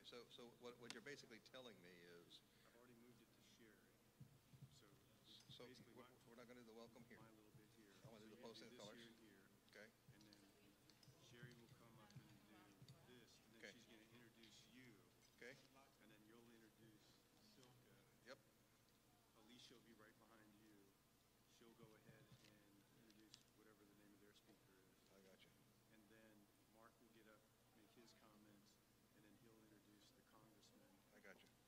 so what you're basically telling me is, I've already moved it to Sherry. so Basically, we're not going to do the welcome here. my little bit here. I want to do the you posting of this colors. here and here, Okay. and then Sherry will come up and do this, and then Okay. she's going to introduce you, Okay. and then you'll introduce Silka. Yep. Alicia will be right behind you. She'll go ahead and introduce whatever the name of their speaker is. I got you. And then Mark will get up, make his comments, and then he'll introduce the congressman. I got you. So,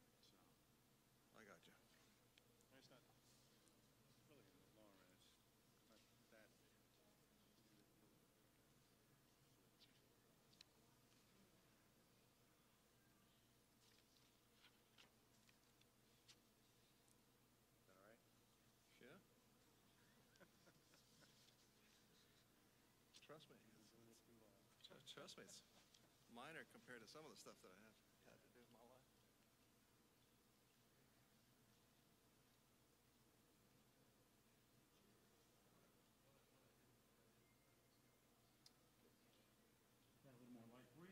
I got you. and it's not really in the long run. It's not that big. Is that all right? Yeah. Trust me. Trust me, it's minor compared to some of the stuff that I have had to do in my life. Got a little more light for you.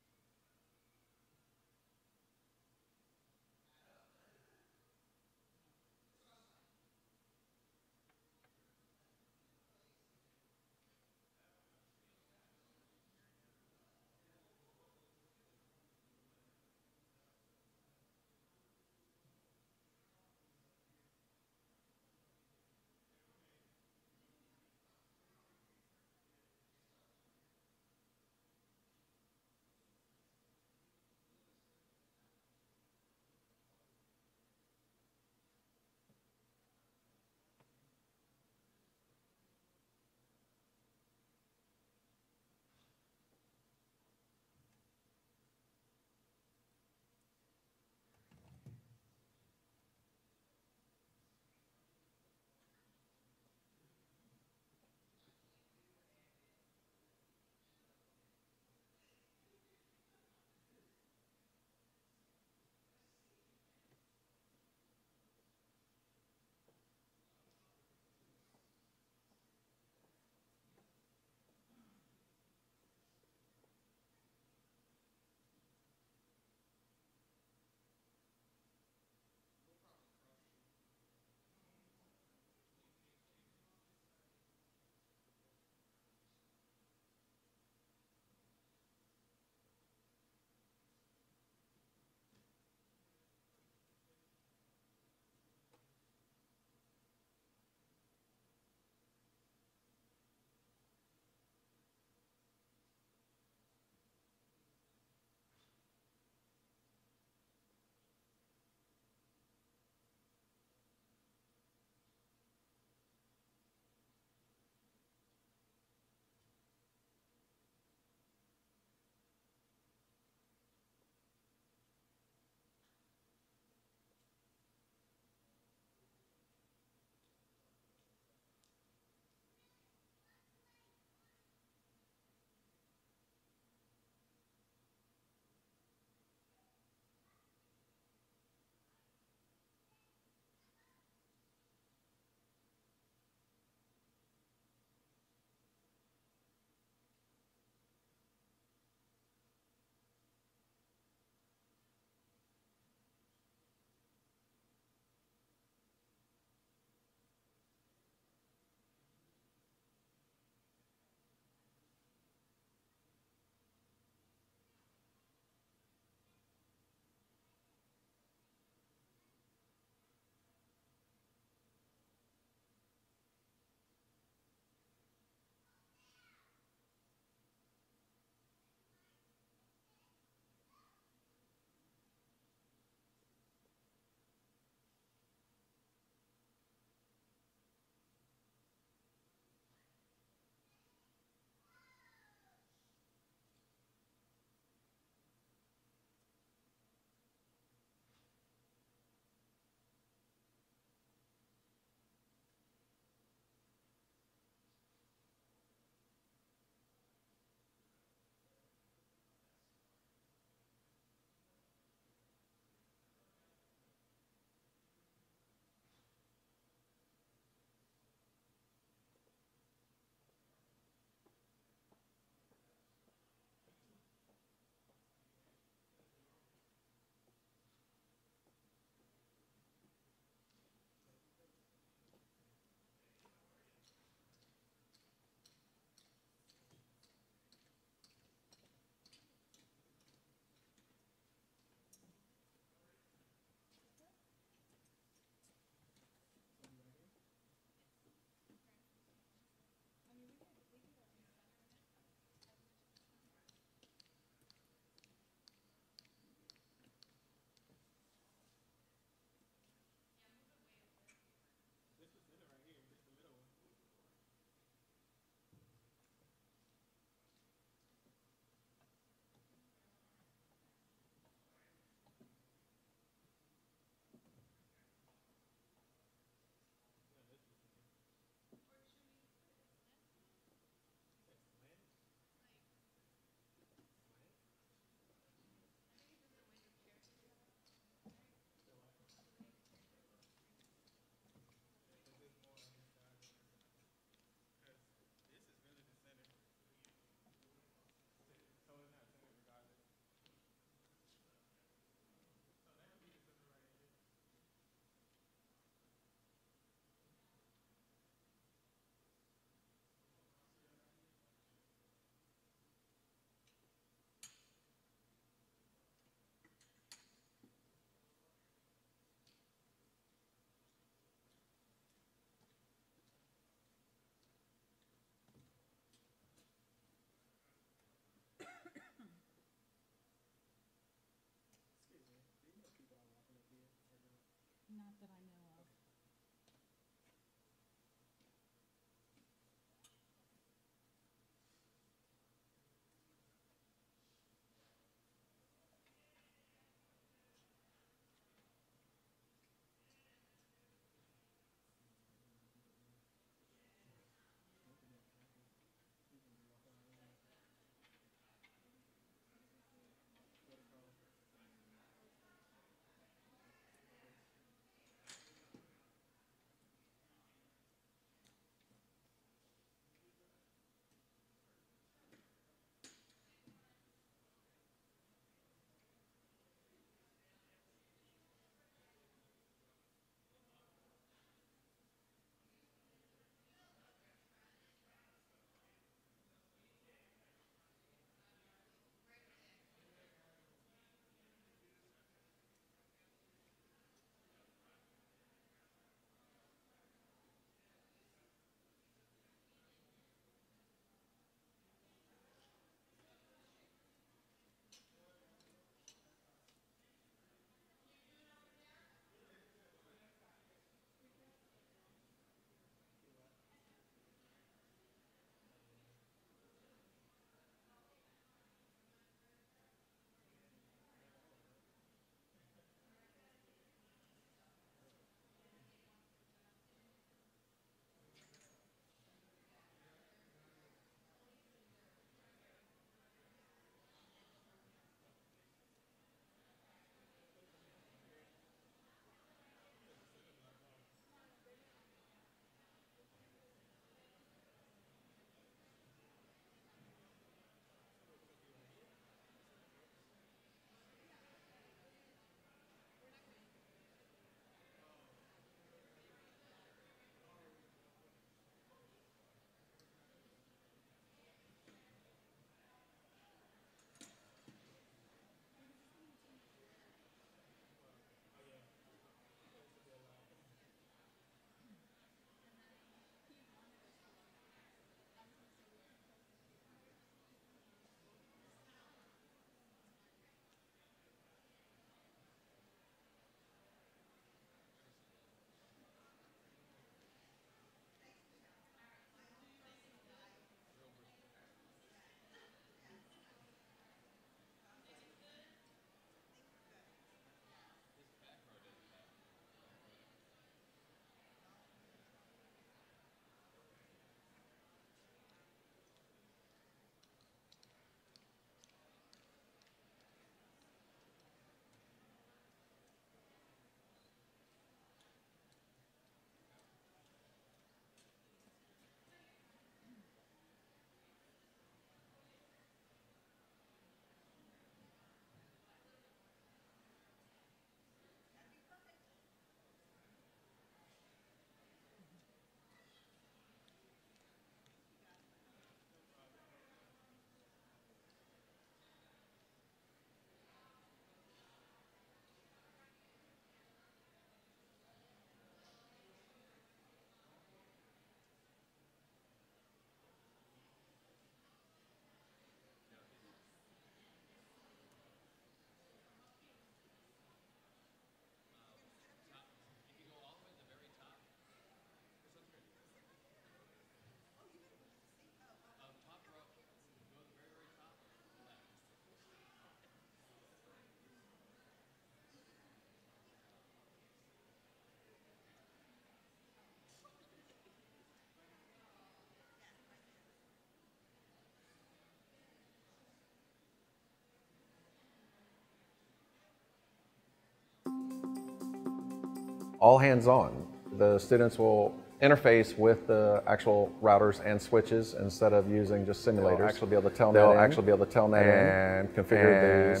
All hands-on. The students will interface with the actual routers and switches instead of using just simulators. They'll actually be able to tell net and configure the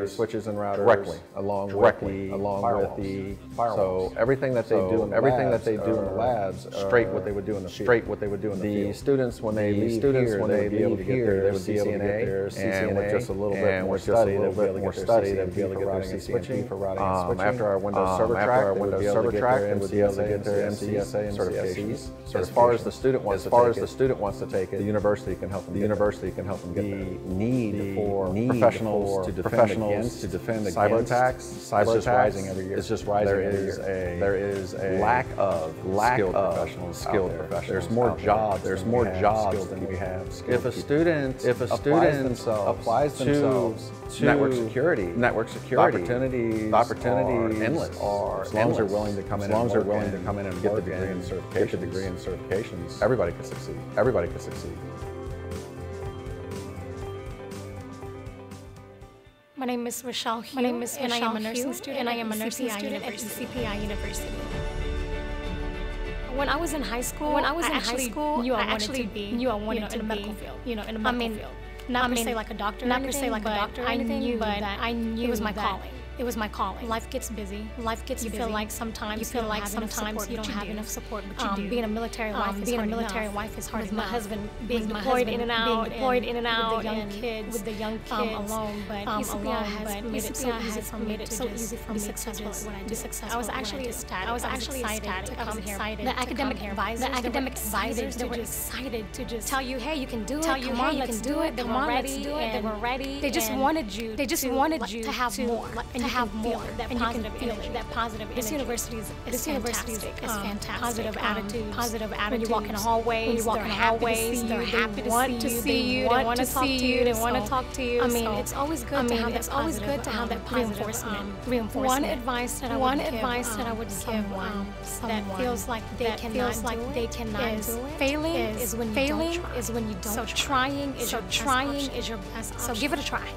switches and routers directly along with the firewalls. So everything that they do in the labs, straight what they would do in the field. The students when they leave here, they would be able to get their CCNA, and with just a little bit more study, they'll be able to get their switching for routing and switching. After our Windows Server Track, they would be able to get their MCSA certifications. As far as the student wants to take it, the university can help them. The university can help them get there. The need for professionals to defend against cyber attacks is just rising every year. It's just rising every year. There is a lack of skilled professionals. There's more jobs than we have. If a student applies themselves to network security, the opportunities are endless. As long as they're willing to come in and get the degree and certifications, everybody could succeed. My name is Rochelle Hugh, and I am a nursing student at ecpi University. When I was in high school, I knew I wanted to be in the medical field. Not per se like a doctor or anything, but I knew it was my calling. It was my calling. Life gets busy. You feel like sometimes you don't have enough support, but you do. Being a military wife is hard enough. My husband being deployed in and out, with the young kids alone. But ecpi has made it so easy for me to be successful at what I do. I was actually ecstatic to come here. The academic advisors, they were excited to just tell you, hey, you can do it. Come on, let's do it. They were ready. They just wanted you to have more. And you can feel it, that positive energy. This university is fantastic. Positive attitude. When you walk in the hallways, they're happy to see you. They want to talk to you. I mean, it's always good to have that reinforcement. One advice that I would give someone that feels like they cannot do it. Failing is when you don't. So trying is your best. So give it a try.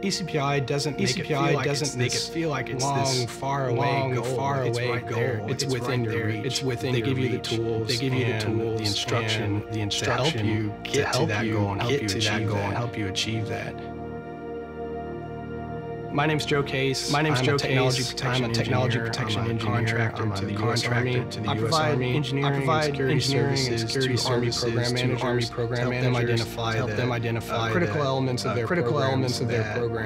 ecpi doesn't make it feel like it's long, far away goal. It's within your reach. It's within your reach. They give you the tools, the instruction to help you get to that goal and help you achieve that. My name's Joe Case. I'm a technology protection engineer. Contractor to the U.S. Army. I provide engineering and security services to Army program managers to help them identify critical elements of their programs,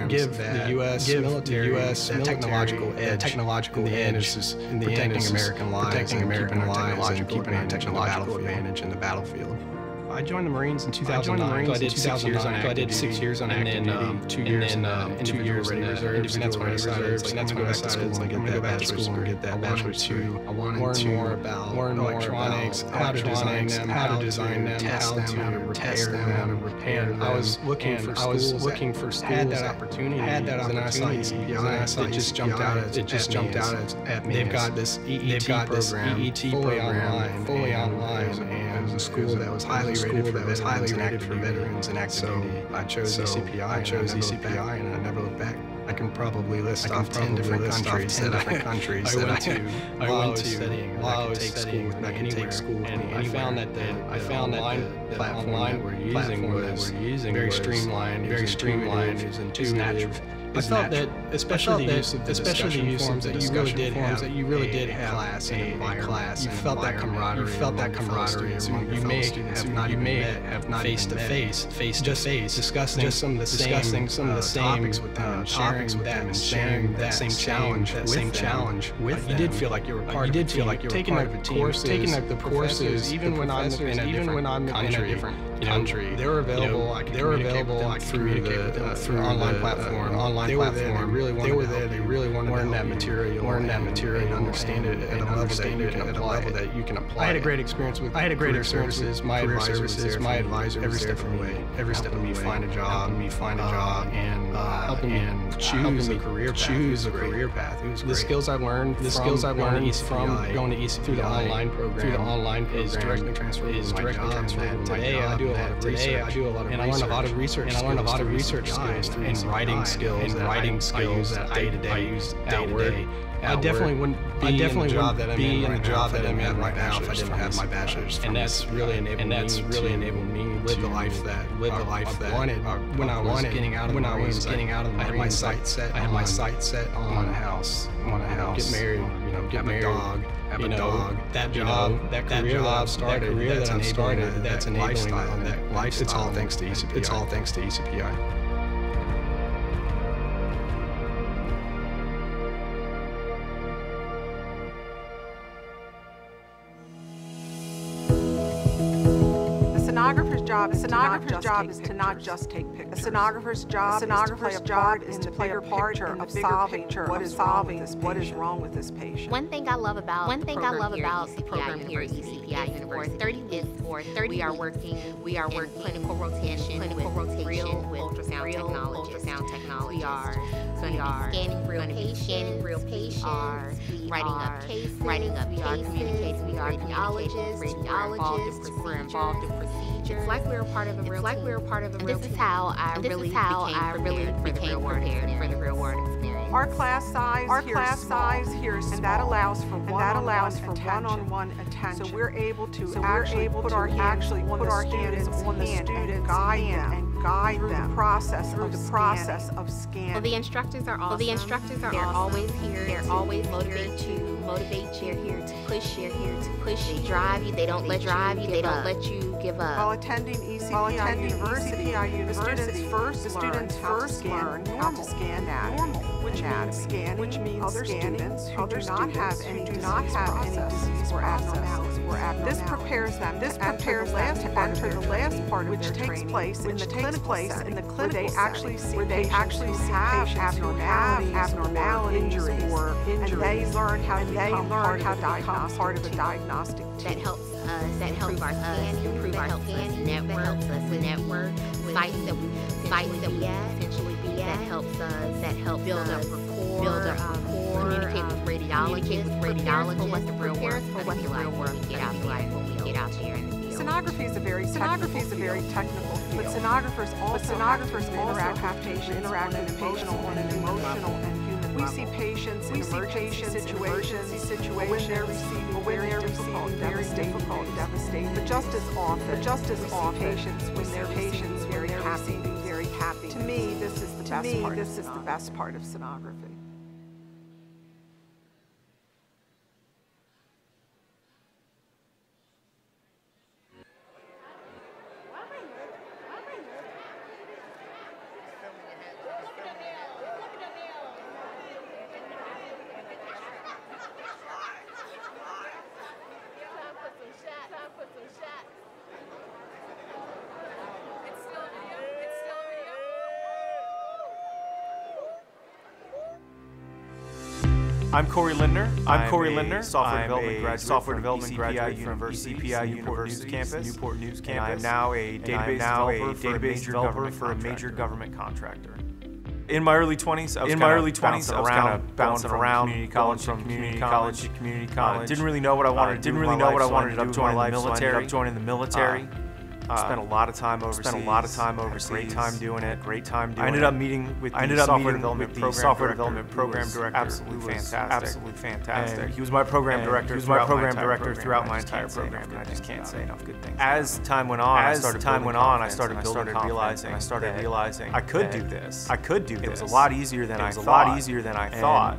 give the U.S. military that technological edge. In the end, is just protecting American lives and keeping our technological advantage in the battlefield. I joined the Marines in 2009. So I did 6 years on active duty, and then 2 years in the reserves. And that's when I decided, I'm going to go back to school and get that bachelor's too. I wanted to learn more about electronics, how to design them, how to test them, how to repair them. I was looking for schools, had that opportunity, and I saw ecpi. It just jumped out at me. They've got this EET program, fully online, and it was a school that was highly rated for veterans and active duty. I chose ecpi, and I never looked back. I can probably list off 10 different countries that I went to while I was studying. I could take school with me. And I found that the platform that we're using very streamlined, is intuitive. I felt that, especially the use of the discussion forums, that you really did have class and environment. You felt that camaraderie. You may have not met face to face, discussing some of the same topics with them, and sharing that same challenge with them. You did feel like you were part of the team. Taking up the courses, even when I'm in a different country. They were available. I could communicate with them through online platform. They were there. They really wanted to learn that material, and understand it at a level that you can apply. I had a great experience with career services. My advisor was every step of the way. Every step of me find a job, and helping me choose a career path. It was great. The skills I learned from going to ECPI through the online program is directly transferable to my job. Today I do a lot of research, and I learn a lot of research skills and writing skills that I use day to day. I definitely wouldn't be in the job that I'm in right now if I didn't have my bachelor's. And that's really enabled me to live the life that I wanted when I was getting out of the Marines. I had my sights set on a house, get married, get a dog, have a dog. That job, that career that I've started, that's enabling that lifestyle. It's all thanks to ECPI. The stenographer's job is to not just take pictures. The stenographer's job is to play a part of solving what is wrong with this patient. One thing I love about the program here at ECPI University is for 30 we are working clinical rotation with real ultrasound technology. We are scanning real patients, writing up cases, we are communicating with radiologists, we're involved in procedures. It's like we're part of a real team. This is how I really became prepared for the real world experience. Our class size here is small, and that allows for one-on-one attention. So we're able to put our hands on the student and guide them through the process of scanning. Well, the instructors are awesome. They're always here. They're always motivate you. They're here to push. They drive you. They don't let you give up. While attending ECPI University, the students first learn how to scan normal, which means other students who do not have any disease or abnormalities. This prepares them to enter the last part of their training, which takes place in the clinical setting, where they actually see abnormalities, and they learn how to become part of a diagnostic team. That helps our scanning, network, sites that we essentially be at, that helps build up rapport, communicate with radiologists, for what the real work when we get out there in the field. Stenography is a very technical field, but stenographers also have to interact with patients on an emotional and human level. We see patients in emergency situations when they're receiving very difficult and devastating. But just as often, patients when they're very happy. To me, this is the best part of stenography. I'm Corey Lindner. Software development graduate from ECPI University's Newport News campus. I am now a database developer for a major government contractor. In my early 20s, I was bouncing around community college to community college. Didn't really know what I wanted to do. Ended up joining the military. Spent a lot of time overseas. Great time doing it. I ended up meeting with the software development program director. Absolutely fantastic. And he was my program director. Throughout my entire program. And I just can't say enough good things. As time went on, I started realizing I could do this. It was a lot easier than I thought.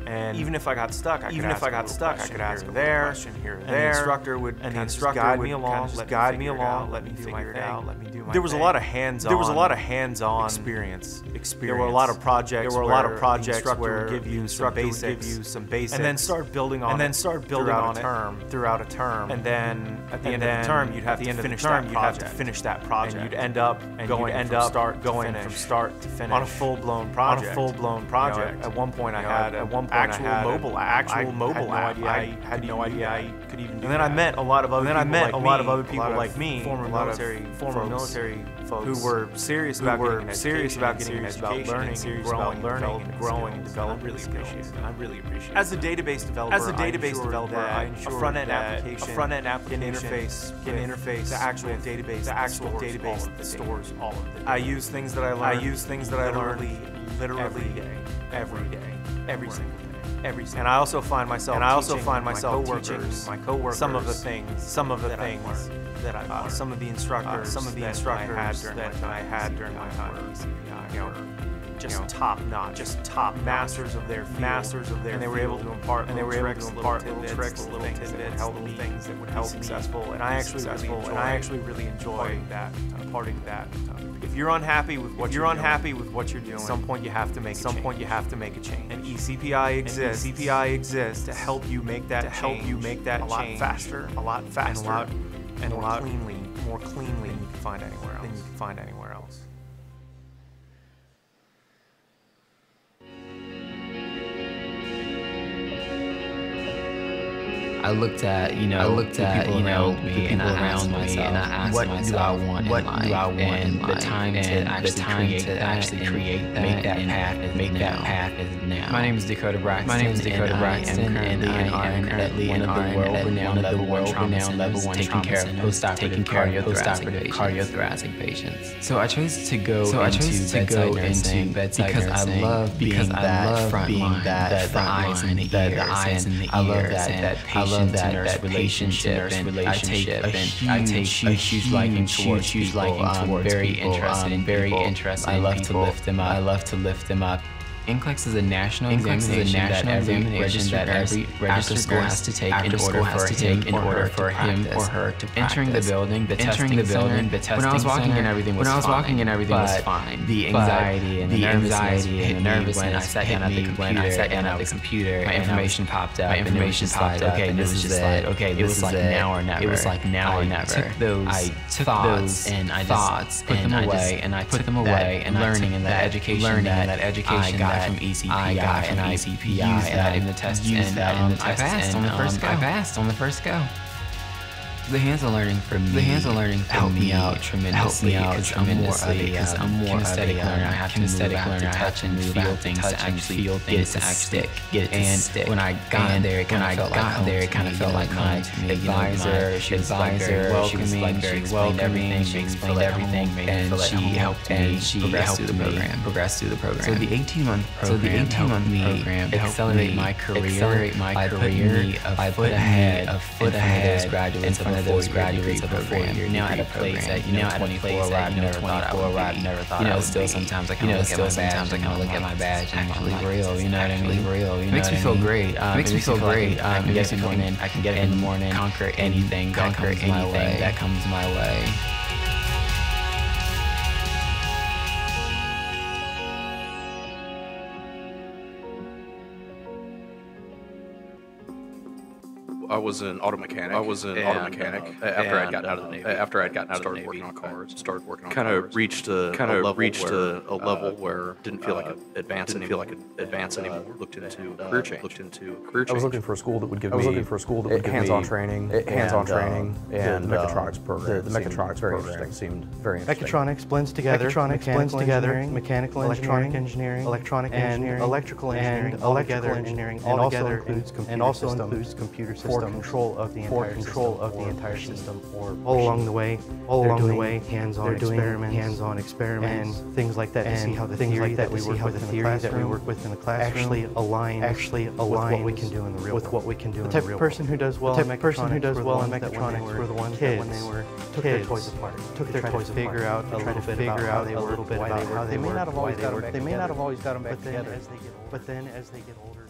And even if I got stuck, I could ask a question here or there. And the instructor would guide me along, let me figure it out, let me do my thing. There was a lot of hands-on experience. There were a lot of projects where the instructor would give you some basics, and then start building on it throughout a term. And then at the end of the term, you'd have to finish that project. And you'd end up going from start to finish on a full-blown project. At one point, I had actual mobile app. I had no idea I could even do that. And then I met a lot of other people like me, former military folks who were serious about getting an education, about learning, and growing and developing skills. I really appreciate it. As a database developer, I ensure a front-end application can interface the actual database that stores all of the data. I use things that I learn literally every day, every single day. And I also find myself teaching my coworkers some of the things that I learned. Some of the instructors that I had during my time at ECPI, just top notch, just top masters of their field, and they were able to impart little tricks, little things that would help me successful. And I actually really enjoy that, imparting that. If you're unhappy with what you're doing, at some point you have to make a change. And ECPI exists to help you make that change a lot faster, and more cleanly than you can find anywhere else. I looked at the people around me, and I asked myself, what do I want in life? And the time to actually create that, make that path is now. My name is Dakota Braxton, and I am currently one of the world-renowned level 1 taking care of post-operative cardiothoracic patients. So I chose to go into bedside because I love being that front line, the eyes and the ears. I love that patient to nurse relationship, and I take a huge liking towards people. Very interested. I love to lift them up. NCLEX is a national examination that every registered school has to take in order for him or her to practice. Entering the building, the testing center, when I was walking in, everything was fine. The anxiety and the nervousness when I sat down at the computer, my information popped up. Okay, this is it. Okay, it was like now or never. I took those thoughts and I just put them away, and learning and that education that I got from ECPI, and I used that in the test, and I passed on the first go. The hands-on learning for me helped me out tremendously because I'm more of a kinesthetic learner. I have to touch and feel things to actually get it to stick. When I got there, it kind of felt like my advisor. She was very welcoming. She explained everything, and she helped me progress through the program. So the 18-month program helped me accelerate my career by putting me a foot ahead of those graduates of those graduates of a 4-year now at a place that 24 where I've never thought I would still sometimes I kind of look at my badge and actually real, you know what I mean? Makes me feel great. I can get it in the morning, conquer anything that comes my way. I was an auto mechanic. After I'd gotten out of the Navy. After I'd gotten out of the Navy, started working on cars. Kind of reached a level where didn't feel like advance anymore. Looked into career change. I was looking for a school that would give me hands-on training, and the mechatronics program. The mechatronics program seemed very interesting. Mechatronics blends together mechanical engineering, electronic engineering, electrical engineering, and also includes computer systems. For control of the entire system. All along the way, hands-on experiments, and things like that. To see how the theory that we work with in the classroom actually align with what we can do in the real world. The type of person who does well in mechatronics were the ones that when they were took their toys apart, to figure out a little bit about how they may not have always got them back together. But then as they get older.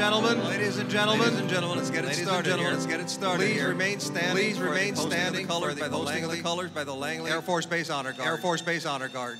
gentlemen, let's get it started. Let's get it started. Please remain standing. Please remain standing for the posting of the colors by the Langley Air Force Base Honor Guard. Air Force Base Honor Guard.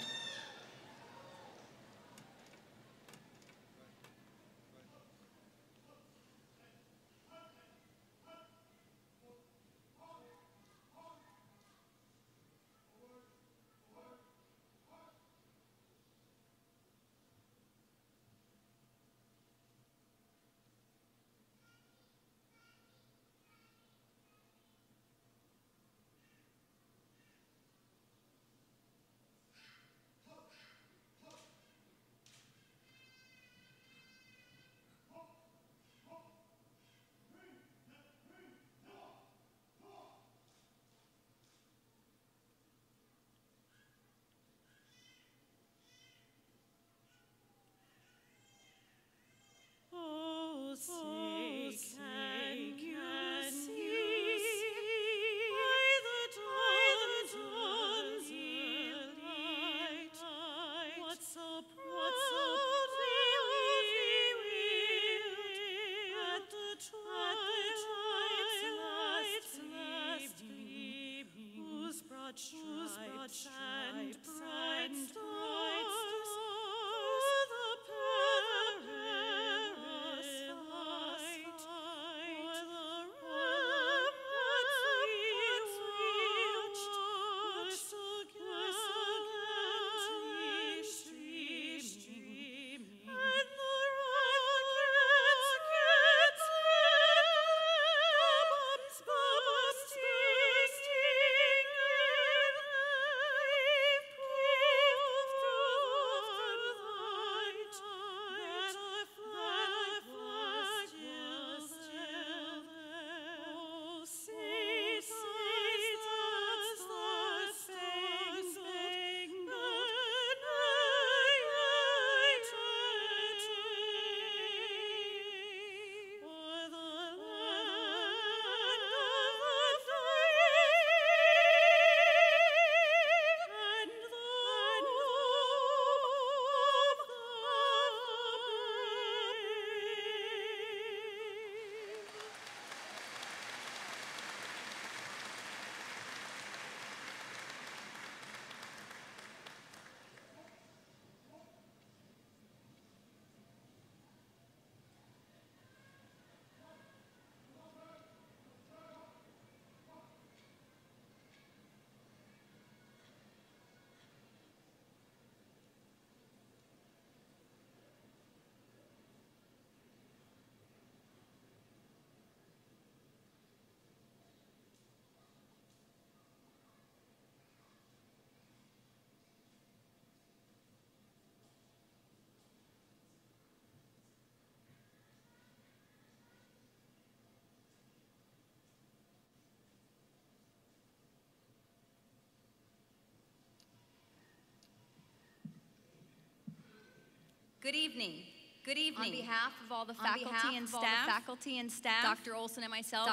Good evening. Good evening. On behalf of all the faculty and staff, Dr. Olson and myself,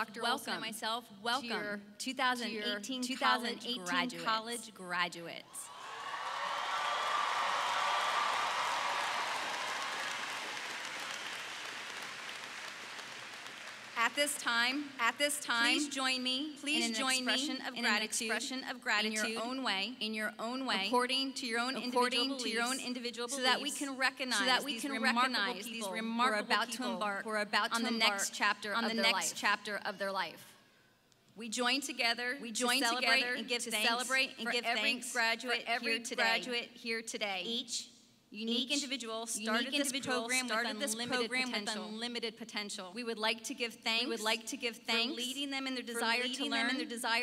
welcome to your 2018 college graduates. At this time, please join me in an expression of gratitude in your own way, according to your own individual beliefs, so that we can recognize these remarkable people who are about to embark on the next chapter of their life. We join together to celebrate and give thanks for every graduate here today. Each unique individual started this program with unlimited potential. We would like to give thanks for leading them in their desire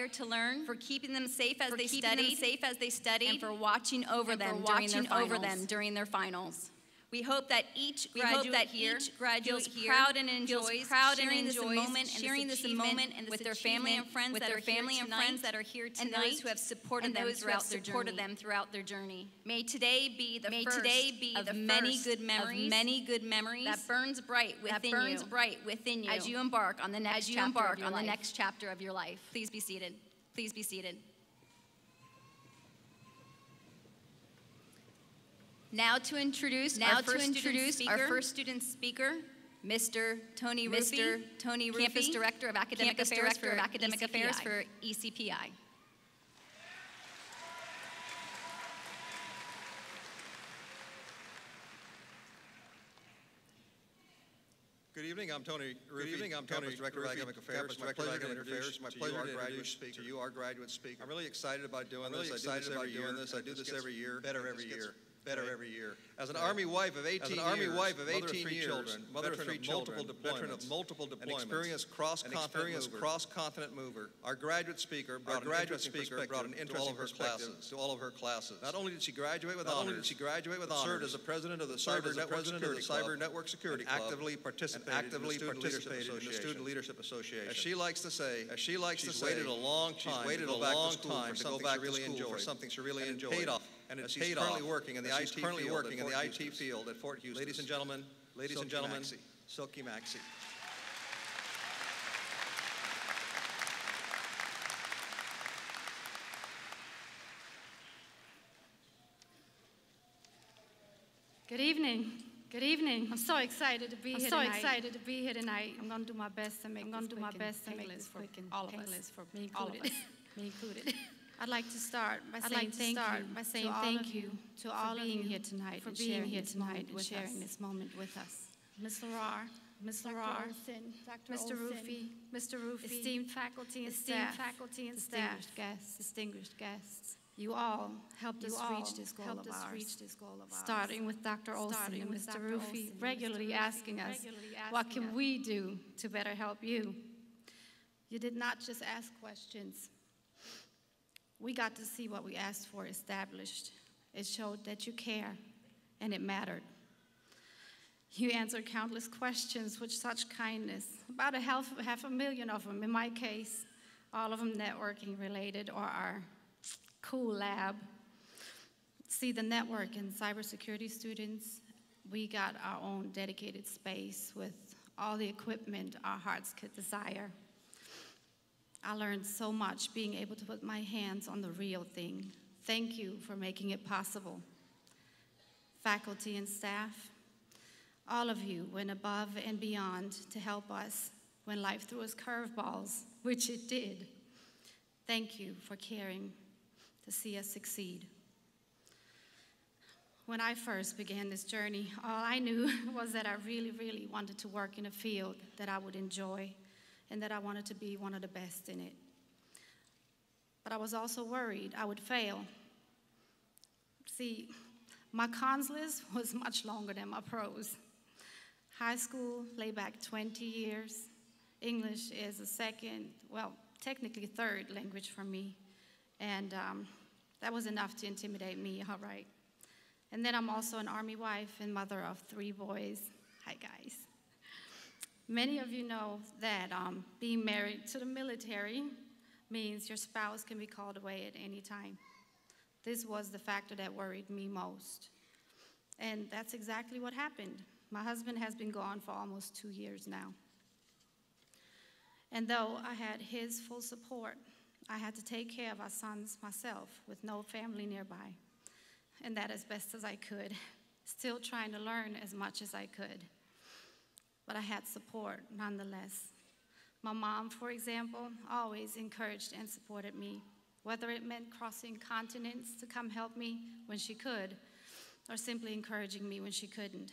to learn, for keeping them safe as they studied, and for watching over them during their finals. We hope that each graduate here feels proud and enjoys sharing this moment with their family and friends that are here tonight, and those who have supported them throughout their journey. May today be the first of many good memories that burns bright within you as you embark on the next chapter of your life. Please be seated. Please be seated. Now to introduce our first student speaker, Mr. Tony Ruffy, Campus Director of Academic Affairs for ECPI. Good evening, I'm Tony Ruffy. Campus Director of Academic Affairs. It's my pleasure to introduce to you, our graduate speaker. I'm really excited about doing this. I do this every year. Better every year. As an Army wife of 18 years, mother of three children, veteran of multiple deployments, an experienced cross-continent mover, our graduate speaker brought an interesting perspective to all of her classes. Not only did she graduate with honors, served as the president of the Cyber Network Security Club, actively participated in the Student Leadership Association. As she likes to say, she's waited a long time to go back to school for something she really enjoyed. Paid off. And she's currently working in the IT field at Fort Houston. Ladies and gentlemen, Silky Maxey. Good evening. Good evening. I'm so excited to be here tonight. I'm going to do my best to make this for all of us, for me included. I'd like to start by saying thank you to all of you here tonight for being here tonight and sharing this moment with us. Ms. Larar, Mr. Ruffy, esteemed faculty and staff, distinguished guests. You all helped us reach this goal of ours, starting with Dr. Olson and Mr. Ruffy regularly asking us, what can we do to better help you? You did not just ask questions. We got to see what we asked for established. It showed that you care, and it mattered. You answered countless questions with such kindness, about half a million of them in my case, all of them networking related or our cool lab. See, the network and cybersecurity students, we got our own dedicated space with all the equipment our hearts could desire. I learned so much being able to put my hands on the real thing. Thank you for making it possible. Faculty and staff, all of you went above and beyond to help us when life threw us curveballs, which it did. Thank you for caring to see us succeed. When I first began this journey, all I knew was that I really, really wanted to work in a field that I would enjoy and that I wanted to be one of the best in it. But I was also worried I would fail. See, my cons list was much longer than my pros. High school lay back 20 years. English is a second, well, technically third language for me. And that was enough to intimidate me, all right. And then I'm also an Army wife and mother of 3 boys. Hi, guys. Many of you know that being married to the military means your spouse can be called away at any time. This was the factor that worried me most. And that's exactly what happened. My husband has been gone for almost 2 years now. And though I had his full support, I had to take care of our sons myself with no family nearby. And that as best as I could, still trying to learn as much as I could. But I had support nonetheless. My mom, for example, always encouraged and supported me, whether it meant crossing continents to come help me when she could, or simply encouraging me when she couldn't.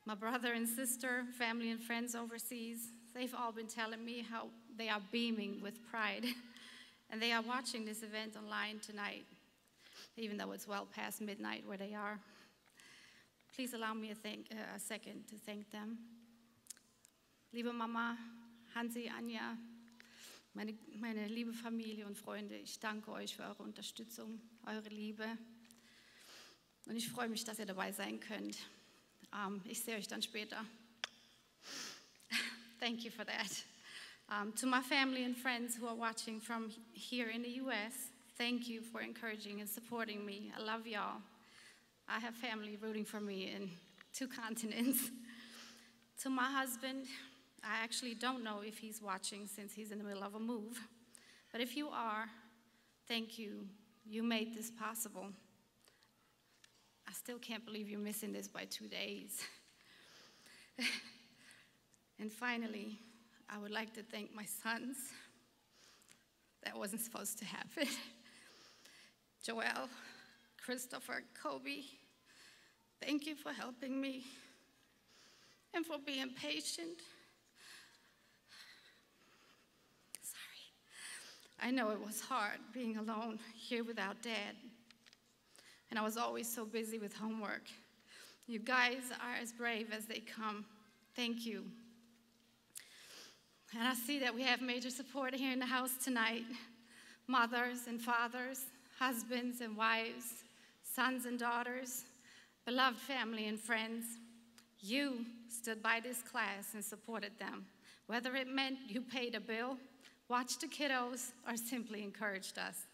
My brother and sister, family and friends overseas, they've all been telling me how they are beaming with pride. And they are watching this event online tonight, even though it's well past midnight where they are. Please allow me a second to thank them. Liebe Mama, Hansi, Anja, meine liebe Familie und Freunde, ich danke euch für eure Unterstützung, eure Liebe. Und ich freue mich, dass ihr dabei sein könnt. Ich sehe euch dann später. Thank you for that. To my family and friends who are watching from here in the U.S., thank you for encouraging and supporting me. I love y'all. I have family rooting for me in 2 continents. To my husband, I actually don't know if he's watching since he's in the middle of a move. But if you are, thank you. You made this possible. I still can't believe you're missing this by 2 days. And finally, I would like to thank my sons. That wasn't supposed to happen. Joel, Christopher, Kobe, thank you for helping me and for being patient. Sorry. I know it was hard being alone here without Dad. And I was always so busy with homework. You guys are as brave as they come. Thank you. And I see that we have major support here in the house tonight. Mothers and fathers, husbands and wives, sons and daughters, beloved family and friends. You stood by this class and supported them, whether it meant you paid a bill, watched the kiddos, or simply encouraged us.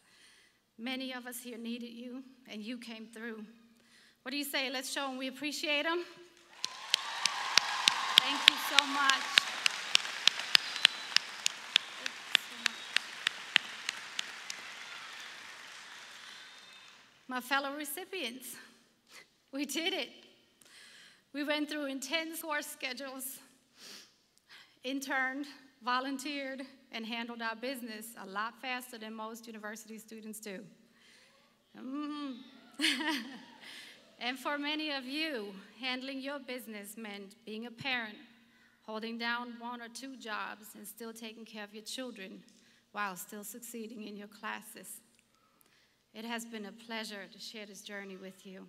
Many of us here needed you, and you came through. What do you say? Let's show them we appreciate them. Thank you so much. My fellow recipients, we did it. We went through intense work schedules, interned, volunteered, and handled our business a lot faster than most university students do. And for many of you, handling your business meant being a parent, holding down 1 or 2 jobs, and still taking care of your children while still succeeding in your classes. It has been a pleasure to share this journey with you.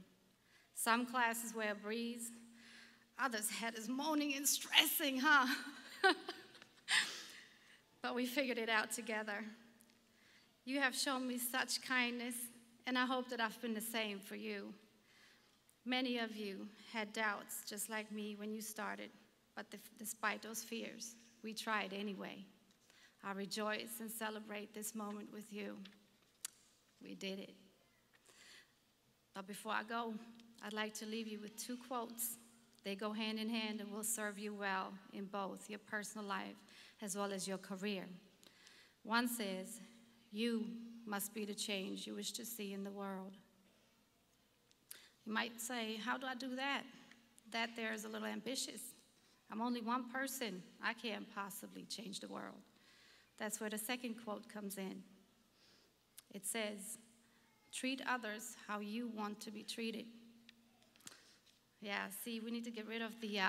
Some classes were a breeze, others had us moaning and stressing, huh? But we figured it out together. You have shown me such kindness, and I hope that I've been the same for you. Many of you had doubts, just like me when you started, but despite those fears, we tried anyway. I rejoice and celebrate this moment with you. We did it. But before I go, I'd like to leave you with 2 quotes. They go hand in hand and will serve you well in both your personal life as well as your career. One says, "You must be the change you wish to see in the world." You might say, how do I do that? That there is a little ambitious. I'm only one person. I can't possibly change the world. That's where the second quote comes in. It says, treat others how you want to be treated. Yeah, see, we need to get rid of the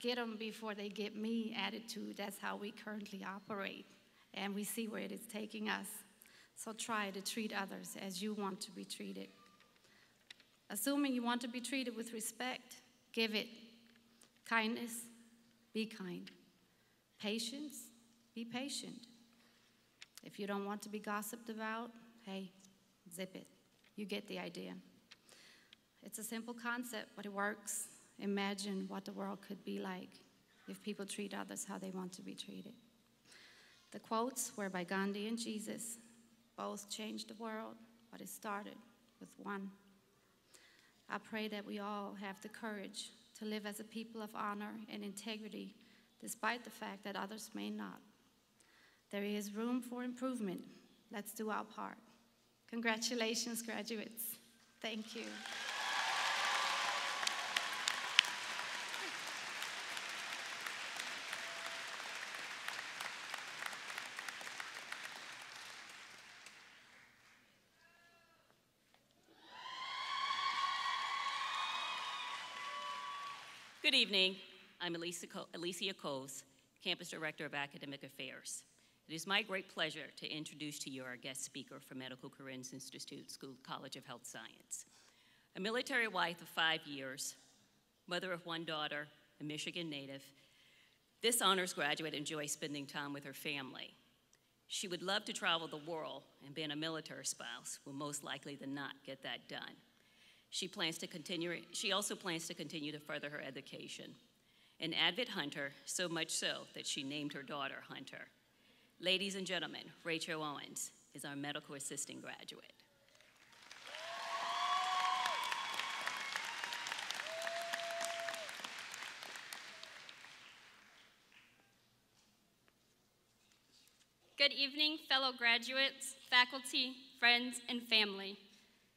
get them before they get me attitude. That's how we currently operate, and we see where it is taking us. So try to treat others as you want to be treated. Assuming you want to be treated with respect, give it. Kindness, be kind. Patience, be patient. If you don't want to be gossiped about, hey, zip it. You get the idea. It's a simple concept, but it works. Imagine what the world could be like if people treat others how they want to be treated. The quotes were by Gandhi and Jesus. Both changed the world, but it started with one. I pray that we all have the courage to live as a people of honor and integrity, despite the fact that others may not. There is room for improvement. Let's do our part. Congratulations, graduates. Thank you. Good evening. I'm Alicia Coles, Campus Director of Academic Affairs. It is my great pleasure to introduce to you our guest speaker from Medical Careers Institute School College of Health Science. A military wife of 5 years, mother of 1 daughter, a Michigan native, this honors graduate enjoys spending time with her family. She would love to travel the world, and being a military spouse will most likely than not get that done. She also plans to continue to further her education. An avid hunter, so much so that she named her daughter Hunter. Ladies and gentlemen, Rachel Owens is our medical assisting graduate. Good evening, fellow graduates, faculty, friends, and family.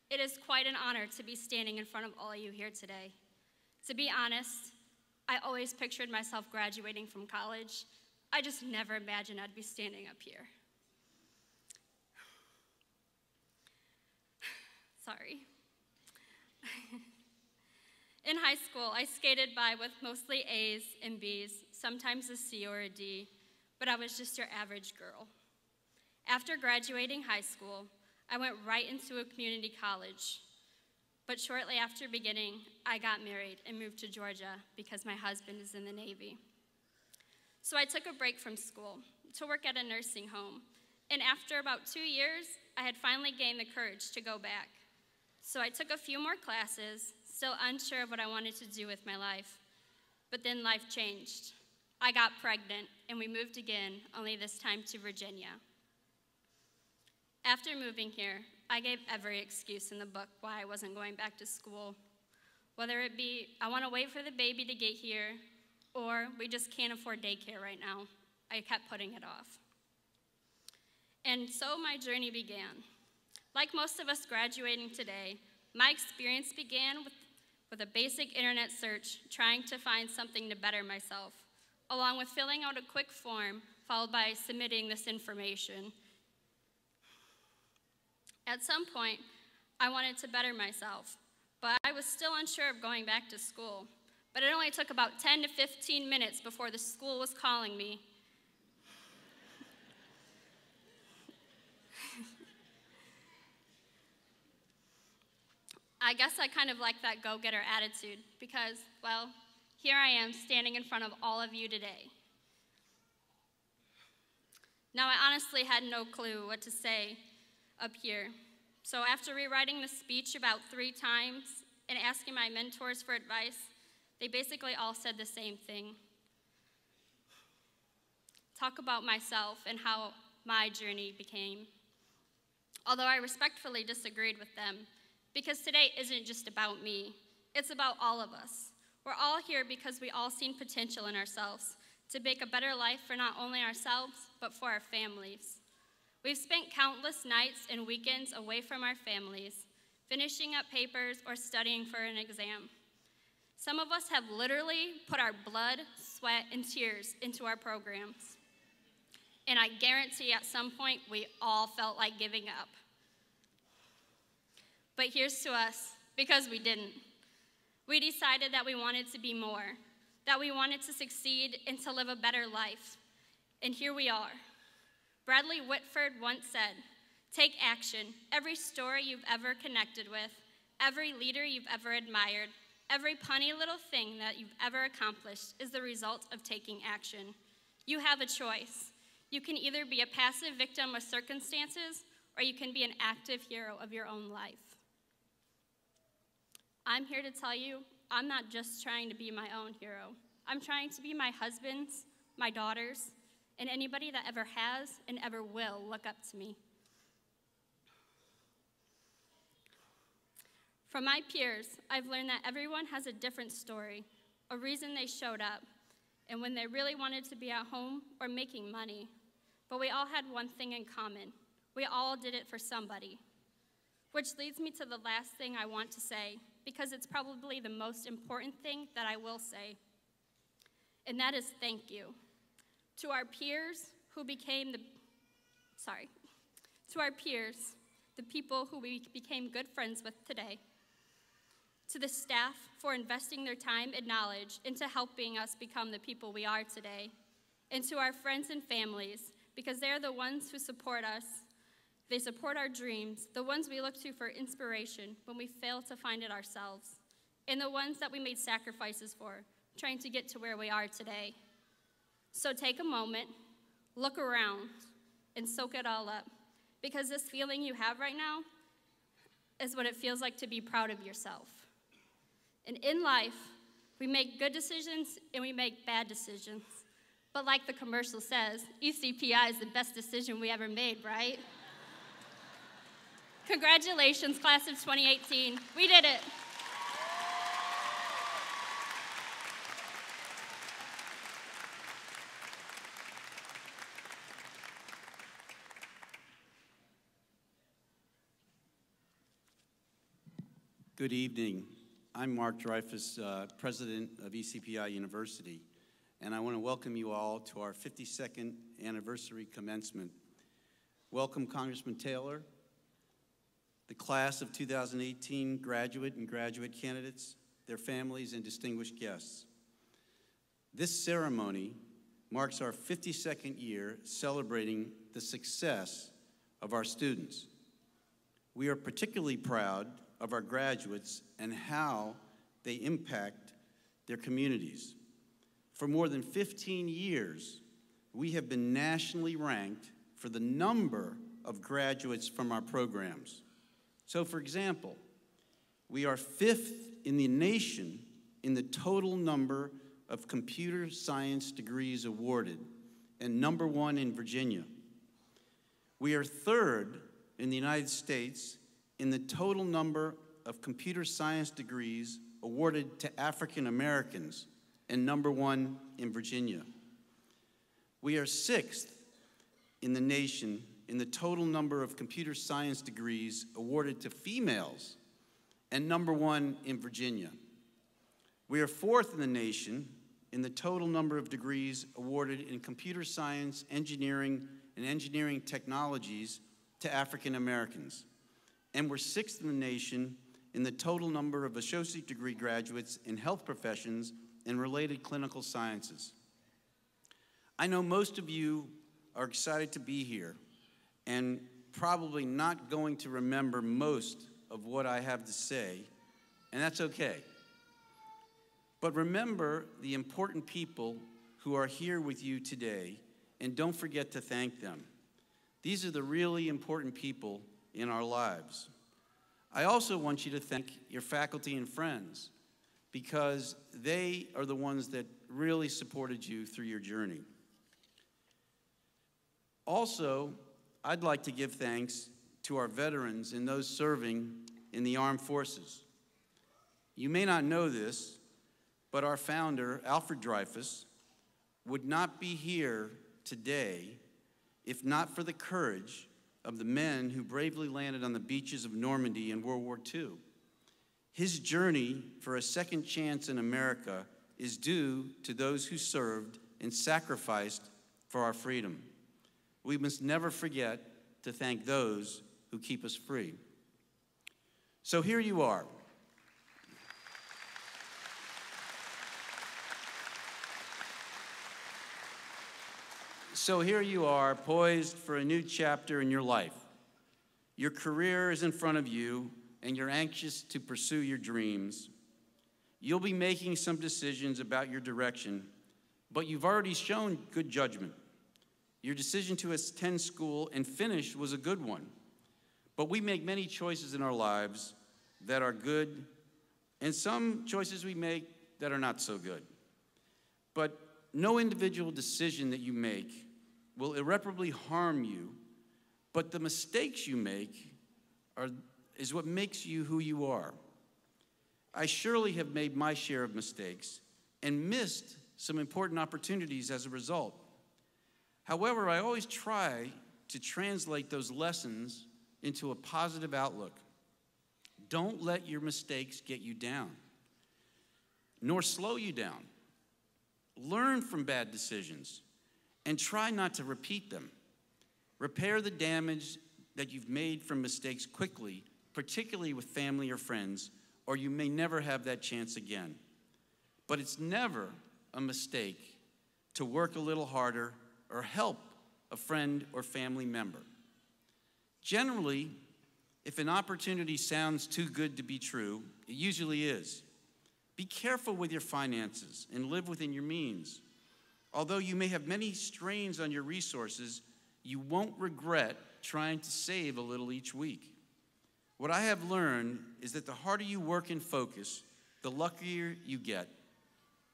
It is quite an honor to be standing in front of all of you here today. To be honest, I always pictured myself graduating from college. I just never imagined I'd be standing up here. Sorry. In high school, I skated by with mostly A's and B's, sometimes a C or a D, but I was just your average girl. After graduating high school, I went right into a community college. But shortly after beginning, I got married and moved to Georgia because my husband is in the Navy. So I took a break from school to work at a nursing home. And after about 2 years, I had finally gained the courage to go back. So I took a few more classes, still unsure of what I wanted to do with my life. But then life changed. I got pregnant, and we moved again, only this time to Virginia. After moving here, I gave every excuse in the book why I wasn't going back to school. Whether it be, I want to wait for the baby to get here, or we just can't afford daycare right now. I kept putting it off. And so my journey began. Like most of us graduating today, my experience began with a basic internet search, trying to find something to better myself, along with filling out a quick form, followed by submitting this information. At some point, I wanted to better myself, but I was still unsure of going back to school. But it only took about 10 to 15 minutes before the school was calling me. I guess I kind of like that go-getter attitude because, well, here I am standing in front of all of you today. Now, I honestly had no clue what to say up here. So after rewriting the speech about 3 times and asking my mentors for advice, they basically all said the same thing. Talk about myself and how my journey became. Although I respectfully disagreed with them, because today isn't just about me, it's about all of us. We're all here because we all seen potential in ourselves to make a better life for not only ourselves, but for our families. We've spent countless nights and weekends away from our families, finishing up papers or studying for an exam. Some of us have literally put our blood, sweat, and tears into our programs. And I guarantee at some point we all felt like giving up. But here's to us, because we didn't. We decided that we wanted to be more, that we wanted to succeed and to live a better life. And here we are. Bradley Whitford once said, "Take action. Every story you've ever connected with, every leader you've ever admired, every punny little thing that you've ever accomplished is the result of taking action. You have a choice. You can either be a passive victim of circumstances, or you can be an active hero of your own life." I'm here to tell you, I'm not just trying to be my own hero. I'm trying to be my husband's, my daughter's, and anybody that ever has and ever will look up to me. From my peers, I've learned that everyone has a different story, a reason they showed up, and when they really wanted to be at home or making money. But we all had one thing in common. We all did it for somebody. Which leads me to the last thing I want to say, because it's probably the most important thing that I will say. And that is thank you. To our peers who became the people who we became good friends with today. To the staff for investing their time and knowledge into helping us become the people we are today. And to our friends and families, because they're the ones who support us. They support our dreams, the ones we look to for inspiration when we fail to find it ourselves, and the ones that we made sacrifices for, trying to get to where we are today. So take a moment, look around, and soak it all up, because this feeling you have right now is what it feels like to be proud of yourself. And in life, we make good decisions and we make bad decisions. But like the commercial says, ECPI is the best decision we ever made, right? Congratulations, class of 2018. We did it. Good evening. I'm Mark Dreyfus, president of ECPI University, and I want to welcome you all to our 52nd anniversary commencement. Welcome Congressman Taylor, the class of 2018 graduate and graduate candidates, their families, and distinguished guests. This ceremony marks our 52nd year celebrating the success of our students. We are particularly proud of our graduates and how they impact their communities. For more than 15 years, we have been nationally ranked for the number of graduates from our programs. So, for example, we are 5th in the nation in the total number of computer science degrees awarded, and number 1 in Virginia. We are 3rd in the United States in the total number of computer science degrees awarded to African Americans, and number 1 in Virginia. We are 6th in the nation in the total number of computer science degrees awarded to females, and number 1 in Virginia. We are 4th in the nation in the total number of degrees awarded in computer science, engineering, and engineering technologies to African Americans. And we're 6th in the nation in the total number of associate degree graduates in health professions and related clinical sciences. I know most of you are excited to be here and probably not going to remember most of what I have to say, and that's okay. But remember the important people who are here with you today, and don't forget to thank them. These are the really important people in our lives. I also want you to thank your faculty and friends, because they are the ones that really supported you through your journey. Also, I'd like to give thanks to our veterans and those serving in the armed forces. You may not know this, but our founder, Alfred Dreyfus, would not be here today if not for the courage of the men who bravely landed on the beaches of Normandy in World War II. His journey for a second chance in America is due to those who served and sacrificed for our freedom. We must never forget to thank those who keep us free. So here you are. So here you are, poised for a new chapter in your life. Your career is in front of you, and you're anxious to pursue your dreams. You'll be making some decisions about your direction, but you've already shown good judgment. Your decision to attend school and finish was a good one. But we make many choices in our lives that are good, and some choices we make that are not so good. But no individual decision that you make will irreparably harm you, but the mistakes you make is what makes you who you are. I surely have made my share of mistakes and missed some important opportunities as a result. However, I always try to translate those lessons into a positive outlook. Don't let your mistakes get you down, nor slow you down. Learn from bad decisions and try not to repeat them. Repair the damage that you've made from mistakes quickly, particularly with family or friends, or you may never have that chance again. But it's never a mistake to work a little harder or help a friend or family member. Generally, if an opportunity sounds too good to be true, it usually is. Be careful with your finances and live within your means. Although you may have many strains on your resources, you won't regret trying to save a little each week. What I have learned is that the harder you work and focus, the luckier you get.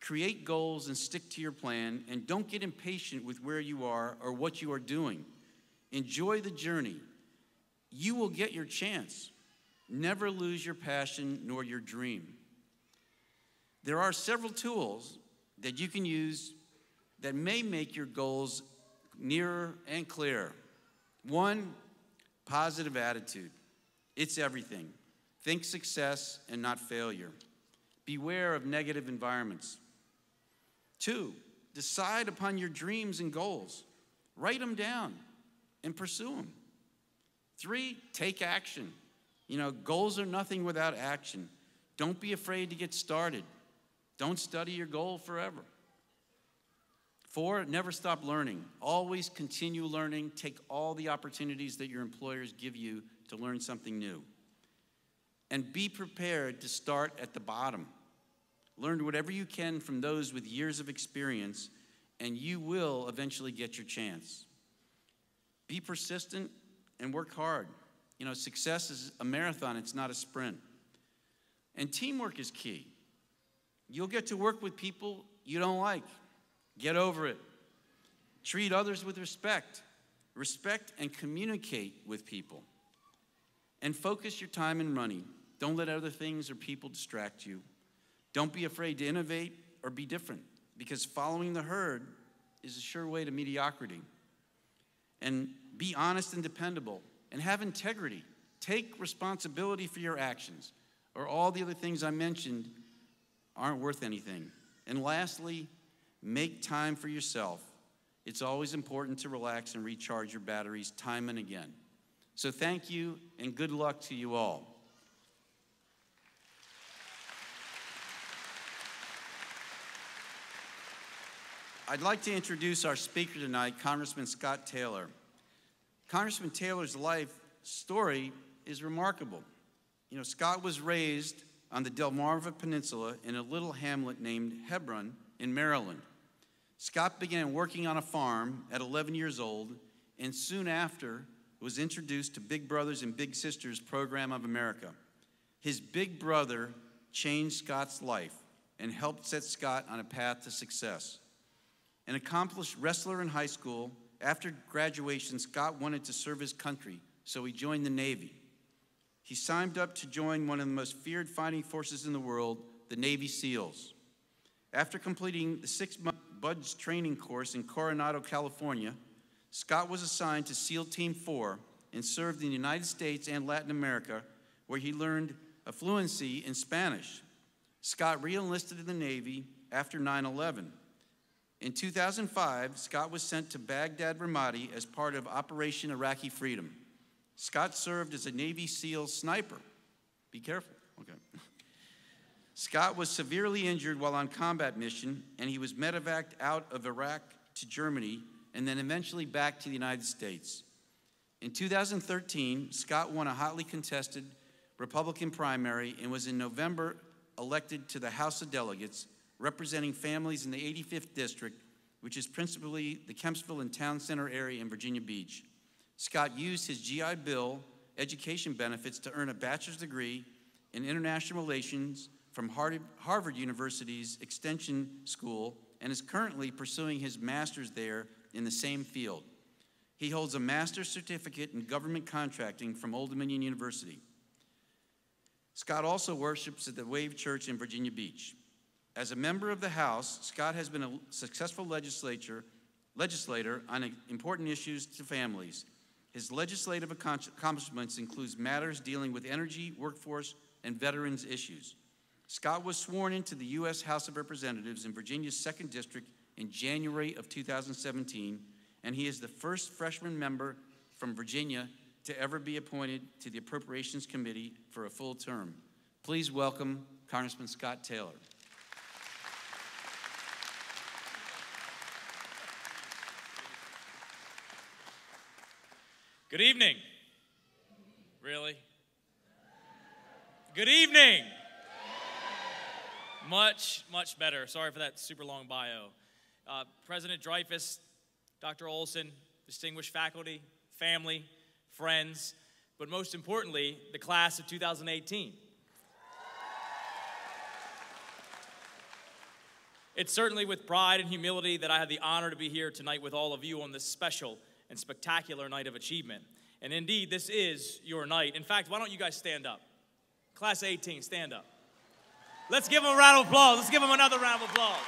Create goals and stick to your plan, and don't get impatient with where you are or what you are doing. Enjoy the journey. You will get your chance. Never lose your passion nor your dream. There are several tools that you can use that may make your goals nearer and clearer. One, positive attitude. It's everything. Think success and not failure. Beware of negative environments. 2, decide upon your dreams and goals. Write them down and pursue them. 3, take action. You know, goals are nothing without action. Don't be afraid to get started. Don't study your goal forever. 4, never stop learning. Always continue learning. Take all the opportunities that your employers give you to learn something new. And be prepared to start at the bottom. Learn whatever you can from those with years of experience, and you will eventually get your chance. Be persistent and work hard. You know, success is a marathon, it's not a sprint. And teamwork is key. You'll get to work with people you don't like. Get over it. Treat others with respect. Respect and communicate with people. And focus your time and money. Don't let other things or people distract you. Don't be afraid to innovate or be different, because following the herd is a sure way to mediocrity. And be honest and dependable, and have integrity. Take responsibility for your actions, or all the other things I mentioned aren't worth anything. And lastly, make time for yourself. It's always important to relax and recharge your batteries time and again. So thank you, and good luck to you all. I'd like to introduce our speaker tonight, Congressman Scott Taylor. Congressman Taylor's life story is remarkable. You know, Scott was raised on the Delmarva Peninsula in a little hamlet named Hebron in Maryland. Scott began working on a farm at 11 years old, and soon after was introduced to Big Brothers and Big Sisters program of America. His big brother changed Scott's life and helped set Scott on a path to success. An accomplished wrestler in high school, after graduation, Scott wanted to serve his country, so he joined the Navy. He signed up to join one of the most feared fighting forces in the world, the Navy SEALs. After completing the 6-month BUD/S training course in Coronado, California, Scott was assigned to SEAL Team 4 and served in the United States and Latin America, where he learned a fluency in Spanish. Scott re-enlisted in the Navy after 9/11. In 2005, Scott was sent to Baghdad, Ramadi as part of Operation Iraqi Freedom. Scott served as a Navy SEAL sniper. Be careful, okay. Scott was severely injured while on combat mission, and he was medevaced out of Iraq to Germany and then eventually back to the United States. In 2013, Scott won a hotly contested Republican primary and was in November elected to the House of Delegates, representing families in the 85th District, which is principally the Kempsville and Town Center area in Virginia Beach. Scott used his GI Bill education benefits to earn a bachelor's degree in international relations from Harvard University's Extension School and is currently pursuing his master's there in the same field. He holds a master's certificate in government contracting from Old Dominion University. Scott also worships at the Wave Church in Virginia Beach. As a member of the House, Scott has been a successful legislator on important issues to families. His legislative accomplishments include matters dealing with energy, workforce, and veterans issues. Scott was sworn into the U.S. House of Representatives in Virginia's 2nd District in January of 2017, and he is the first freshman member from Virginia to ever be appointed to the Appropriations Committee for a full term. Please welcome Congressman Scott Taylor. Good evening. Really? Good evening. Much, much better. Sorry for that super long bio. President Dreyfus, Dr. Olson, distinguished faculty, family, friends, but most importantly, the class of 2018. It's certainly with pride and humility that I have the honor to be here tonight with all of you on this special and spectacular night of achievement. And indeed, this is your night. In fact, why don't you guys stand up? Class 18, stand up. Let's give them a round of applause. Let's give them another round of applause.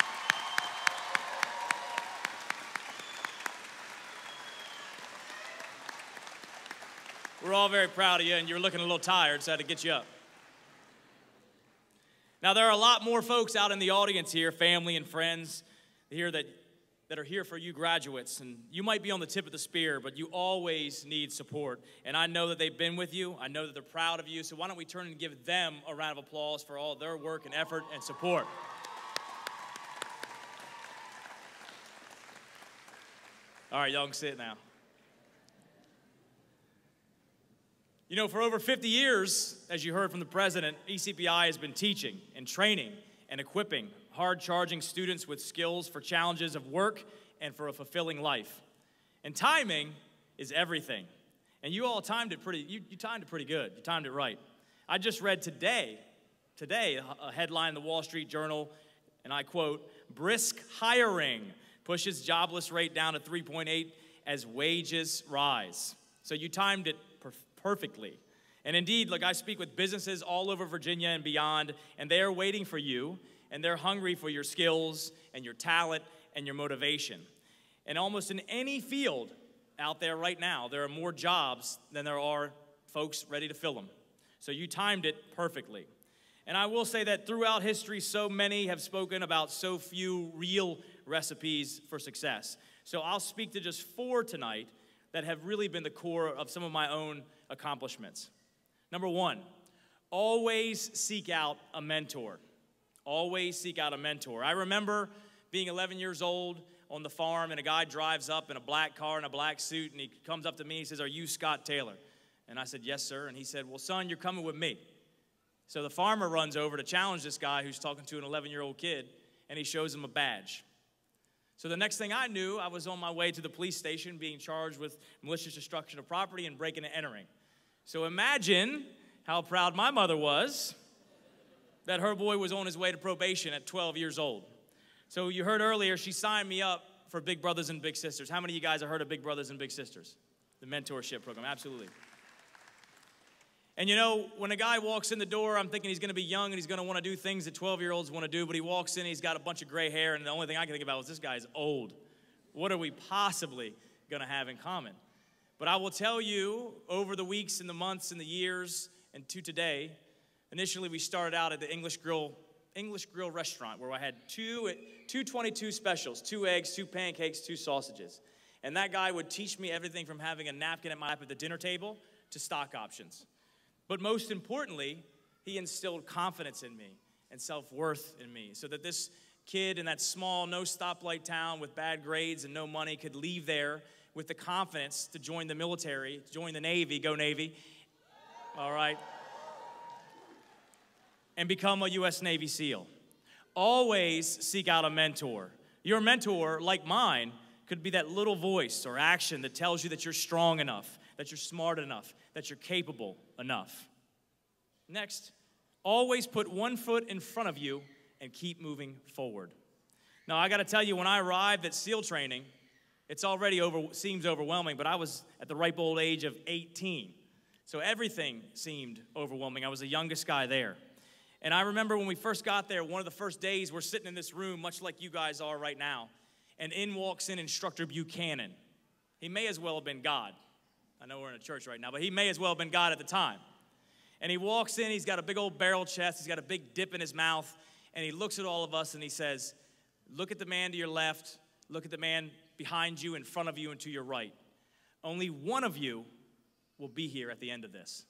We're all very proud of you, and you're looking a little tired, so I had to get you up. Now, there are a lot more folks out in the audience here, family and friends here that are here for you graduates, and you might be on the tip of the spear, but you always need support. And I know that they've been with you. I know that they're proud of you. So why don't we turn and give them a round of applause for all their work and effort and support. All right, y'all can sit now. You know, for over 50 years, as you heard from the president, ECPI has been teaching and training and equipping hard-charging students with skills for challenges of work and for a fulfilling life. And timing is everything. And you all timed it you timed it pretty good. You timed it right. I just read today, a headline in the Wall Street Journal, and I quote, "Brisk hiring pushes jobless rate down to 3.8 as wages rise." So you timed it perfectly. And indeed, like I speak with businesses all over Virginia and beyond, and they are waiting for you, and they're hungry for your skills and your talent and your motivation. And almost in any field out there right now, there are more jobs than there are folks ready to fill them. So you timed it perfectly. And I will say that throughout history, so many have spoken about so few real recipes for success. So I'll speak to just 4 tonight that have really been the core of some of my own accomplishments. Number 1, always seek out a mentor. Always seek out a mentor. I remember being 11 years old on the farm, and a guy drives up in a black car and a black suit, and he comes up to me and he says, "Are you Scott Taylor?" And I said, "Yes, sir." And he said, "Well, son, you're coming with me." So the farmer runs over to challenge this guy who's talking to an 11-year-old kid, and he shows him a badge. So the next thing I knew, I was on my way to the police station being charged with malicious destruction of property and breaking and entering. So imagine how proud my mother was that her boy was on his way to probation at 12 years old. So you heard earlier, she signed me up for Big Brothers and Big Sisters. How many of you guys have heard of Big Brothers and Big Sisters? The mentorship program, absolutely. And you know, when a guy walks in the door, I'm thinking he's going to be young and he's going to want to do things that 12-year-olds want to do, but he walks in, he's got a bunch of gray hair, and the only thing I can think about is this guy's old. What are we possibly going to have in common? But I will tell you, over the weeks and the months and the years and to today, initially we started out at the English Grill restaurant where I had two 22 specials, 2 eggs, 2 pancakes, 2 sausages. And that guy would teach me everything from having a napkin at my lap at the dinner table to stock options. But most importantly, he instilled confidence in me and self-worth in me so that this kid in that small, no stoplight town with bad grades and no money could leave there with the confidence to join the military, join the Navy, go Navy, all right, and become a U.S. Navy SEAL. Always seek out a mentor. Your mentor, like mine, could be that little voice or action that tells you that you're strong enough, that you're smart enough, that you're capable enough. Next, always put one foot in front of you and keep moving forward. Now, I got to tell you, when I arrived at SEAL training, it's already seems overwhelming, but I was at the ripe old age of 18. So everything seemed overwhelming. I was the youngest guy there. And I remember when we first got there, one of the first days, we're sitting in this room, much like you guys are right now, and in walks in Instructor Buchanan. He may as well have been God. I know we're in a church right now, but he may as well have been God at the time. And he walks in, he's got a big old barrel chest, he's got a big dip in his mouth, and he looks at all of us and he says, "Look at the man to your left, look at the man behind you, in front of you, and to your right. Only one of you will be here at the end of this."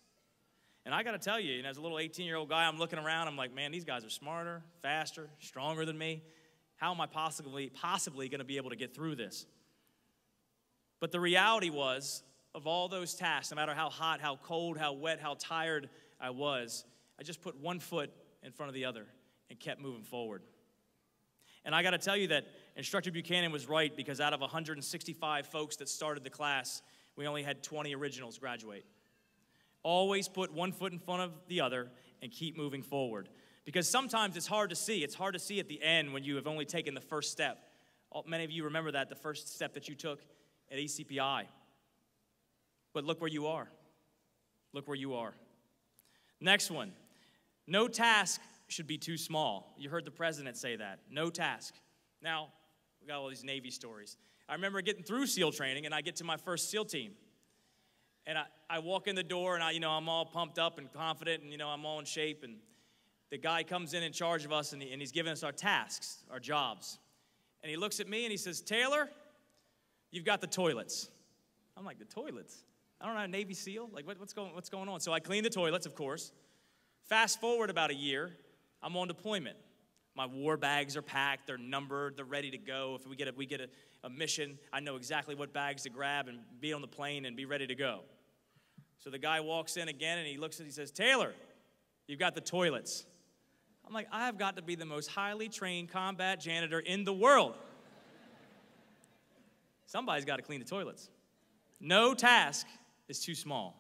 And I got to tell you, as a little 18-year-old guy, I'm looking around, I'm like, man, these guys are smarter, faster, stronger than me. How am I possibly going to be able to get through this? But the reality was, of all those tasks, no matter how hot, how cold, how wet, how tired I was, I just put one foot in front of the other and kept moving forward. And I got to tell you that Instructor Buchanan was right, because out of 165 folks that started the class, we only had 20 originals graduate. Always put one foot in front of the other and keep moving forward. Because sometimes it's hard to see. It's hard to see at the end when you have only taken the first step. Many of you remember that, the first step that you took at ECPI. But look where you are. Look where you are. Next one. No task should be too small. You heard the president say that. No task. Now, we got all these Navy stories. I remember getting through SEAL training, and I get to my first SEAL team. And I walk in the door, and I'm all pumped up and confident, and I'm all in shape. And the guy comes in charge of us, and he's giving us our tasks, our jobs. And he looks at me and he says, Taylor, you've got the toilets. I'm like, the toilets? I don't know, Navy SEAL? Like, what's going on? So I clean the toilets, of course. Fast forward about a year, I'm on deployment. My war bags are packed, they're numbered, they're ready to go. If we get a mission, I know exactly what bags to grab and be on the plane and be ready to go. So the guy walks in again and he looks and he says, Taylor, you've got the toilets. I'm like, I have got to be the most highly trained combat janitor in the world. Somebody's got to clean the toilets. No task is too small.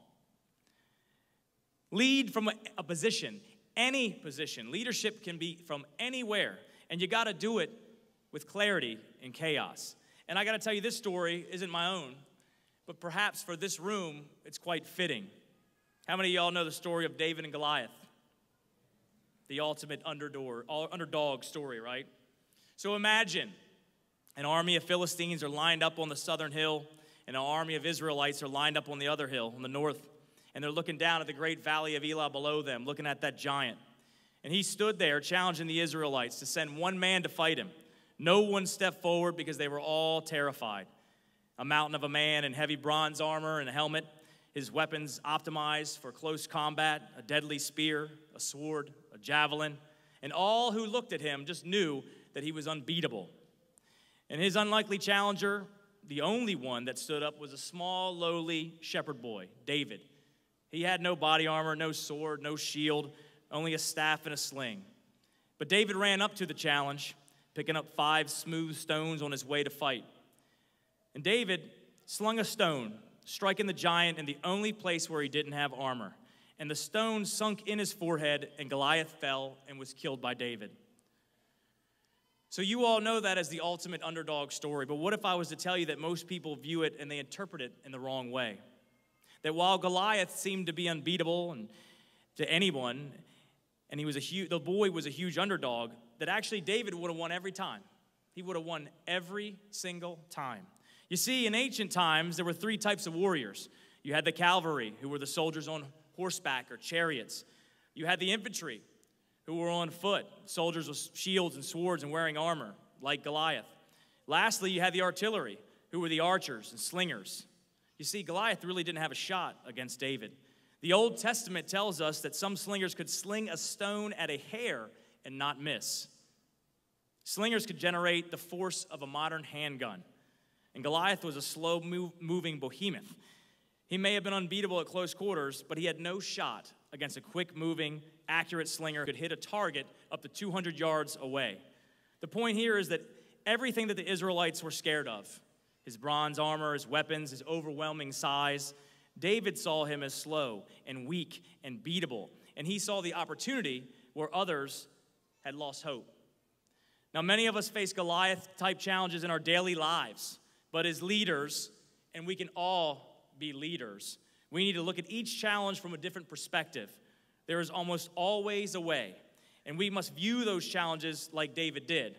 Lead from a position, any position. Leadership can be from anywhere, and you got to do it with clarity and chaos. And I got to tell you, this story isn't my own, but perhaps for this room, it's quite fitting. How many of y'all know the story of David and Goliath? The ultimate underdog story, right? So imagine an army of Philistines are lined up on the southern hill, and an army of Israelites are lined up on the other hill, on the north, and they're looking down at the great valley of Elah below them, looking at that giant. And he stood there challenging the Israelites to send one man to fight him. No one stepped forward because they were all terrified. A mountain of a man in heavy bronze armor and a helmet, his weapons optimized for close combat, a deadly spear, a sword, a javelin, and all who looked at him just knew that he was unbeatable. And his unlikely challenger, the only one that stood up, was a small, lowly shepherd boy, David. He had no body armor, no sword, no shield, only a staff and a sling. But David ran up to the challenge, picking up 5 smooth stones on his way to fight. And David slung a stone, striking the giant in the only place where he didn't have armor. And the stone sunk in his forehead, and Goliath fell and was killed by David. So you all know that as the ultimate underdog story, but what if I was to tell you that most people view it and they interpret it in the wrong way? That while Goliath seemed to be unbeatable and to anyone, and the boy was a huge underdog, that actually David would have won every time. He would have won every single time. You see, in ancient times, there were 3 types of warriors. You had the cavalry, who were the soldiers on horseback or chariots. You had the infantry, who were on foot, soldiers with shields and swords and wearing armor, like Goliath. Lastly, you had the artillery, who were the archers and slingers. You see, Goliath really didn't have a shot against David. The Old Testament tells us that some slingers could sling a stone at a hair and not miss. Slingers could generate the force of a modern handgun. And Goliath was a slow-moving behemoth. He may have been unbeatable at close quarters, but he had no shot against a quick-moving, accurate slinger who could hit a target up to 200 yards away. The point here is that everything that the Israelites were scared of, his bronze armor, his weapons, his overwhelming size, David saw him as slow and weak and beatable, and he saw the opportunity where others had lost hope. Now, many of us face Goliath-type challenges in our daily lives, but as leaders, and we can all be leaders, we need to look at each challenge from a different perspective. There is almost always a way, and we must view those challenges like David did,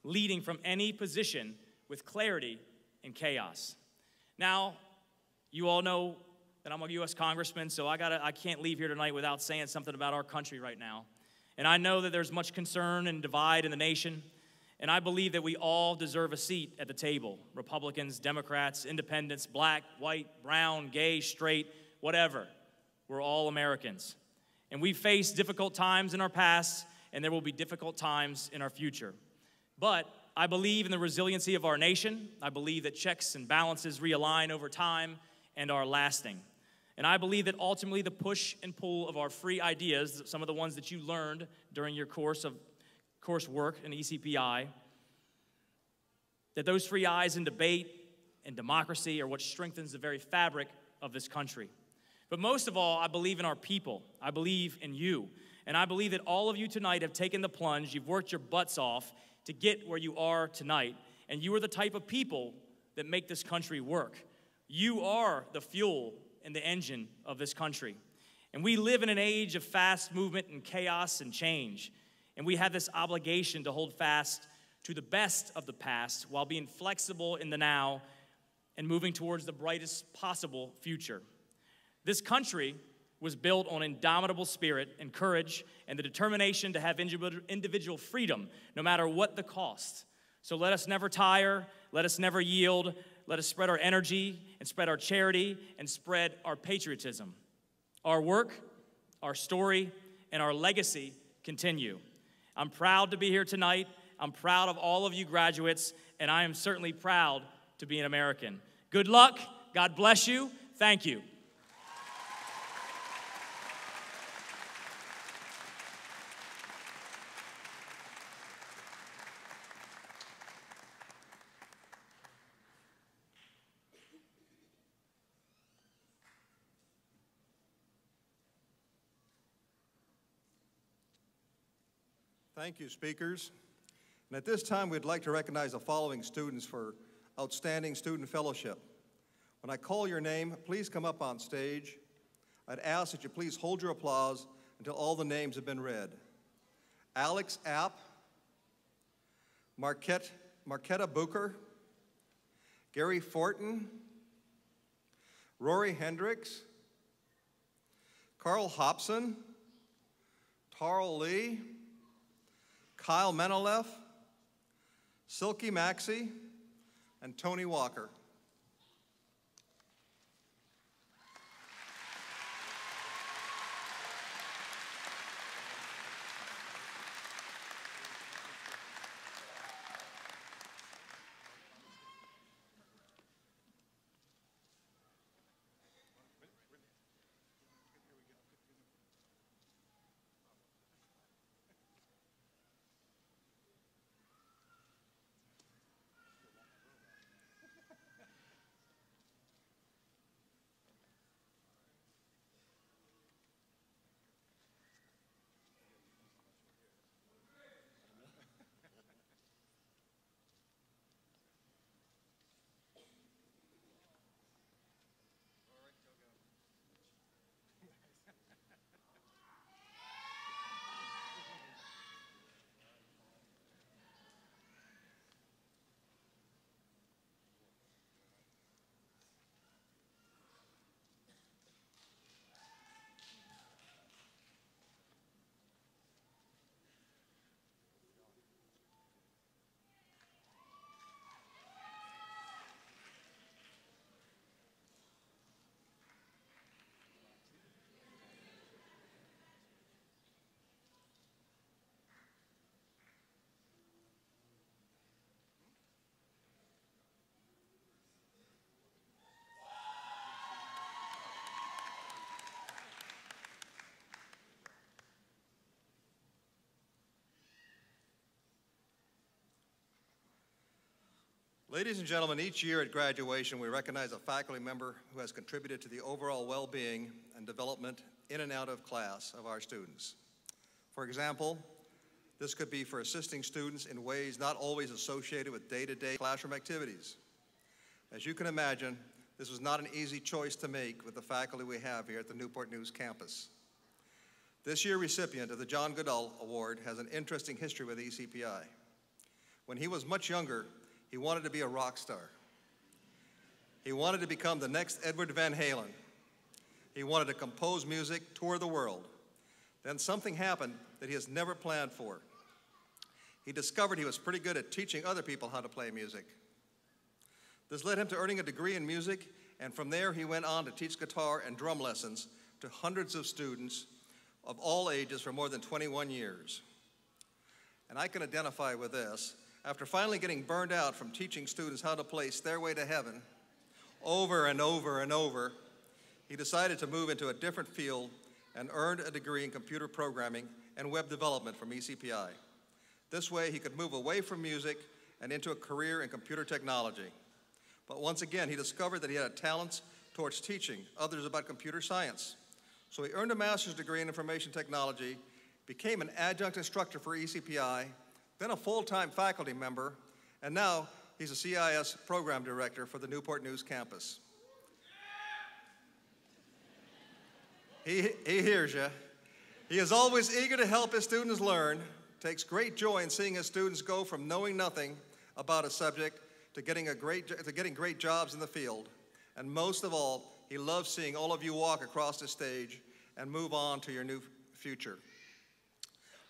leading from any position with clarity and chaos. Now, you all know that I'm a U.S. congressman, so I can't leave here tonight without saying something about our country right now. And I know that there's much concern and divide in the nation, and I believe that we all deserve a seat at the table. Republicans, Democrats, independents, black, white, brown, gay, straight, whatever. We're all Americans. And we faced difficult times in our past, and there will be difficult times in our future. But I believe in the resiliency of our nation. I believe that checks and balances realign over time and are lasting. And I believe that ultimately the push and pull of our free ideas, some of the ones that you learned during your coursework in ECPI, that those free eyes in debate and democracy are what strengthens the very fabric of this country. But most of all, I believe in our people. I believe in you. And I believe that all of you tonight have taken the plunge. You've worked your butts off to get where you are tonight. And you are the type of people that make this country work. You are the fuel and the engine of this country. And we live in an age of fast movement and chaos and change. And we have this obligation to hold fast to the best of the past while being flexible in the now and moving towards the brightest possible future. This country was built on indomitable spirit and courage and the determination to have individual freedom, no matter what the cost. So let us never tire, let us never yield, let us spread our energy and spread our charity and spread our patriotism. Our work, our story, and our legacy continue. I'm proud to be here tonight. I'm proud of all of you graduates, and I am certainly proud to be an American. Good luck. God bless you. Thank you. Thank you, speakers. And at this time, we'd like to recognize the following students for outstanding student fellowship. When I call your name, please come up on stage. I'd ask that you please hold your applause until all the names have been read. Alex App, Marquetta Booker, Gary Fortin, Rory Hendricks, Carl Hobson, Tarl Lee, Kyle Menaleff, Silky Maxey, and Tony Walker. Ladies and gentlemen, each year at graduation, we recognize a faculty member who has contributed to the overall well-being and development in and out of class of our students. For example, this could be for assisting students in ways not always associated with day-to-day classroom activities. As you can imagine, this was not an easy choice to make with the faculty we have here at the Newport News campus. This year's recipient of the John Goodall Award has an interesting history with ECPI. When he was much younger, he wanted to be a rock star. He wanted to become the next Edward Van Halen. He wanted to compose music, tour the world. Then something happened that he has never planned for. He discovered he was pretty good at teaching other people how to play music. This led him to earning a degree in music, and from there he went on to teach guitar and drum lessons to hundreds of students of all ages for more than 21 years. And I can identify with this. After finally getting burned out from teaching students how to play Stairway to Heaven over and over and over, he decided to move into a different field and earned a degree in computer programming and web development from ECPI. This way, he could move away from music and into a career in computer technology. But once again, he discovered that he had talents towards teaching others about computer science. So he earned a master's degree in information technology, became an adjunct instructor for ECPI, then a full-time faculty member, and now he's a CIS program director for the Newport News campus. He hears you. He is always eager to help his students learn, takes great joy in seeing his students go from knowing nothing about a subject to getting great jobs in the field. And most of all, he loves seeing all of you walk across the stage and move on to your new future.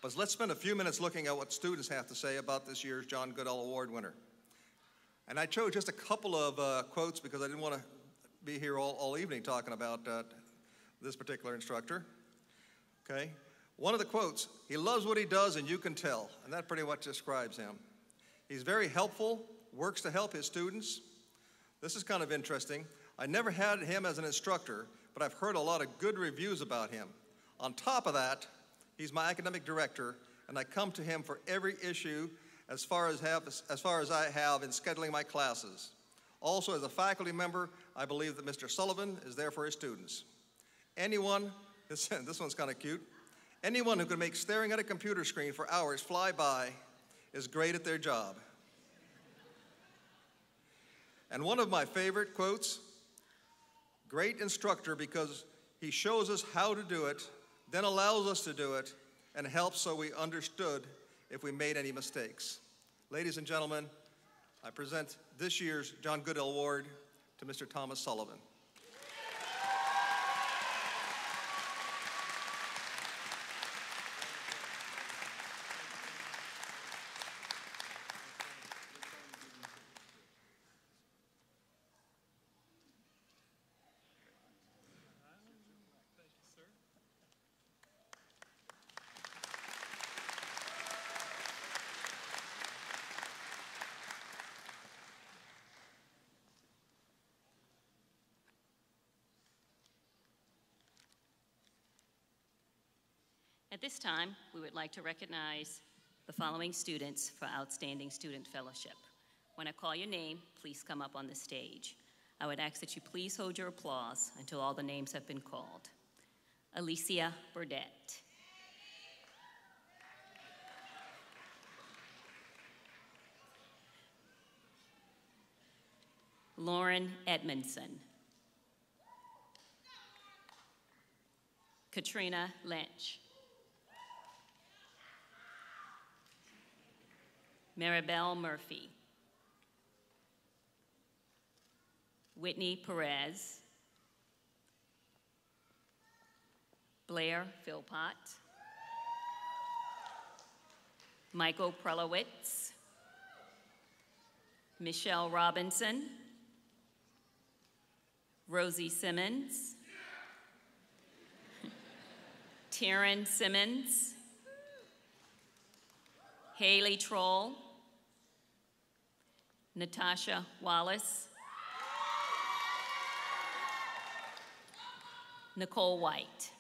But let's spend a few minutes looking at what students have to say about this year's John Goodell Award winner. And I chose just a couple of quotes because I didn't want to be here all evening talking about this particular instructor. Okay? One of the quotes, he loves what he does and you can tell, and that pretty much describes him. He's very helpful, works to help his students. This is kind of interesting. I never had him as an instructor, but I've heard a lot of good reviews about him. On top of that, he's my academic director, and I come to him for every issue as far as I have in scheduling my classes. Also, as a faculty member, I believe that Mr. Sullivan is there for his students. Anyone, this one's kind of cute, anyone who can make staring at a computer screen for hours fly by is great at their job. And one of my favorite quotes, great instructor because he shows us how to do it, then allows us to do it, and helps so we understood if we made any mistakes. Ladies and gentlemen, I present this year's John Goodell Award to Mr. Thomas Sullivan. At this time, we would like to recognize the following students for Outstanding Student Fellowship. When I call your name, please come up on the stage. I would ask that you please hold your applause until all the names have been called. Alicia Burdette. Lauren Edmondson. Katrina Lynch. Maribel Murphy. Whitney Perez. Blair Philpott. Michael Prelowitz. Michelle Robinson. Rosie Simmons. Taryn Simmons. Haley Troll. Natasha Wallace. Nicole White.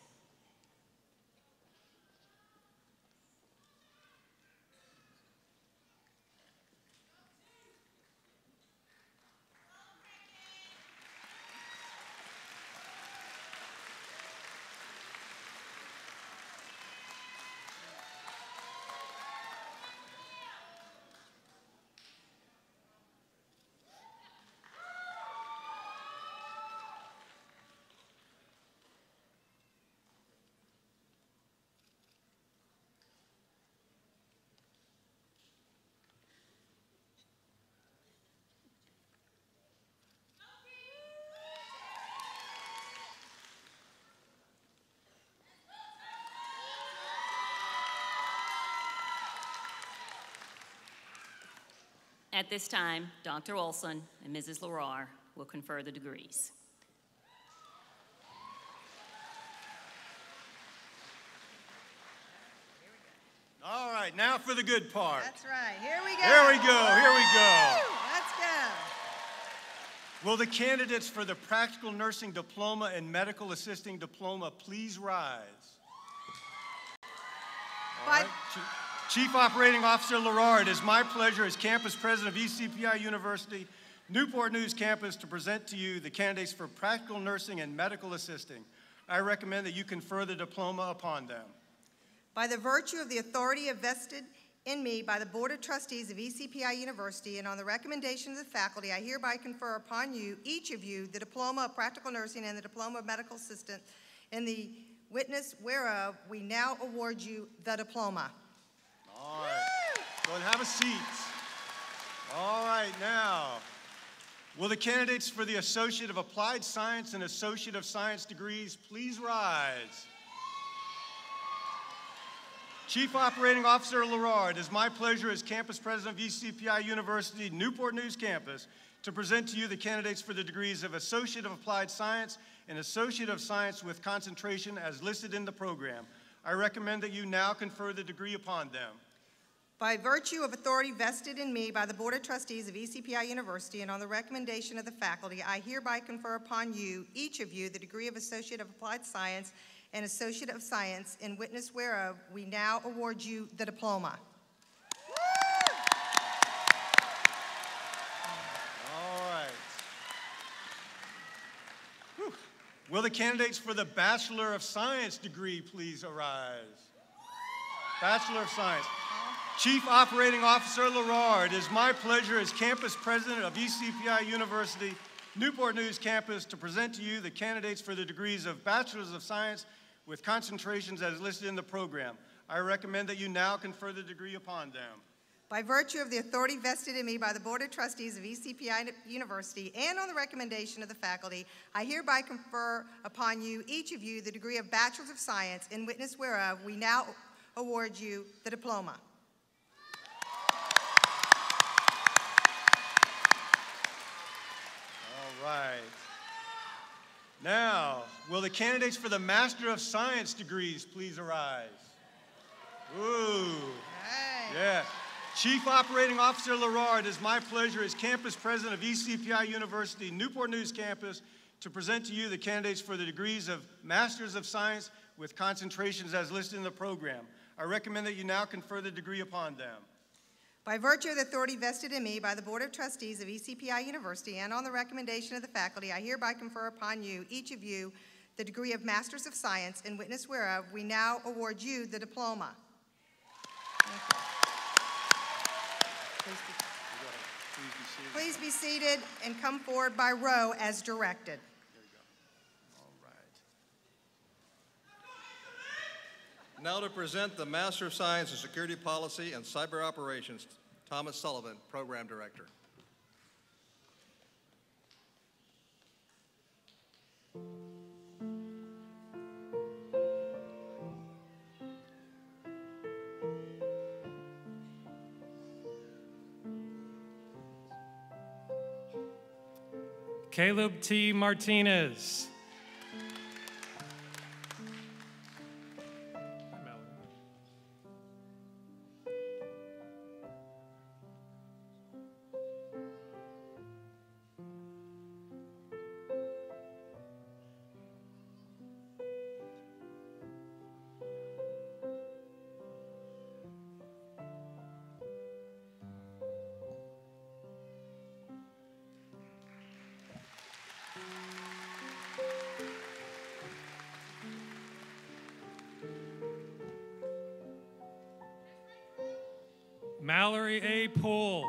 At this time, Dr. Olson and Mrs. Lerar will confer the degrees. All right, now for the good part. That's right. Here we go. Here we go. Here we go. Let's go. Will the candidates for the Practical Nursing Diploma and Medical Assisting Diploma please rise? All right. Chief Operating Officer Lerar, it is my pleasure as Campus President of ECPI University, Newport News Campus, to present to you the candidates for Practical Nursing and Medical Assisting. I recommend that you confer the diploma upon them. By the virtue of the authority vested in me by the Board of Trustees of ECPI University and on the recommendation of the faculty, I hereby confer upon you, each of you, the Diploma of Practical Nursing and the Diploma of Medical Assistant. In the witness whereof, we now award you the diploma. All right, go and have a seat. All right, now, will the candidates for the Associate of Applied Science and Associate of Science degrees please rise? Chief Operating Officer Lorard, it is my pleasure as Campus President of ECPI University Newport News Campus to present to you the candidates for the degrees of Associate of Applied Science and Associate of Science with concentration as listed in the program. I recommend that you now confer the degree upon them. By virtue of authority vested in me by the Board of Trustees of ECPI University and on the recommendation of the faculty, I hereby confer upon you, each of you, the degree of Associate of Applied Science and Associate of Science, in witness whereof we now award you the diploma. All right. Whew. Will the candidates for the Bachelor of Science degree please arise? Bachelor of Science. Chief Operating Officer Lorard, it is my pleasure as Campus President of ECPI University Newport News Campus to present to you the candidates for the degrees of Bachelors of Science with concentrations as listed in the program. I recommend that you now confer the degree upon them. By virtue of the authority vested in me by the Board of Trustees of ECPI University and on the recommendation of the faculty, I hereby confer upon you, each of you, the degree of Bachelors of Science, in witness whereof we now award you the diploma. All right. Now, will the candidates for the Master of Science degrees please arise? Ooh. Hey. Yeah. Chief Operating Officer Lorard, it is my pleasure as Campus President of ECPI University Newport News Campus to present to you the candidates for the degrees of Masters of Science with concentrations as listed in the program. I recommend that you now confer the degree upon them. By virtue of the authority vested in me by the Board of Trustees of ECPI University and on the recommendation of the faculty, I hereby confer upon you, each of you, the degree of Masters of Science, in witness whereof we now award you the diploma. Thank you. Please be seated and come forward by row as directed. Now to present the Master of Science in Security Policy and Cyber Operations, Thomas Sullivan, Program Director. Caleb T. Martinez. Mallory A. Poole.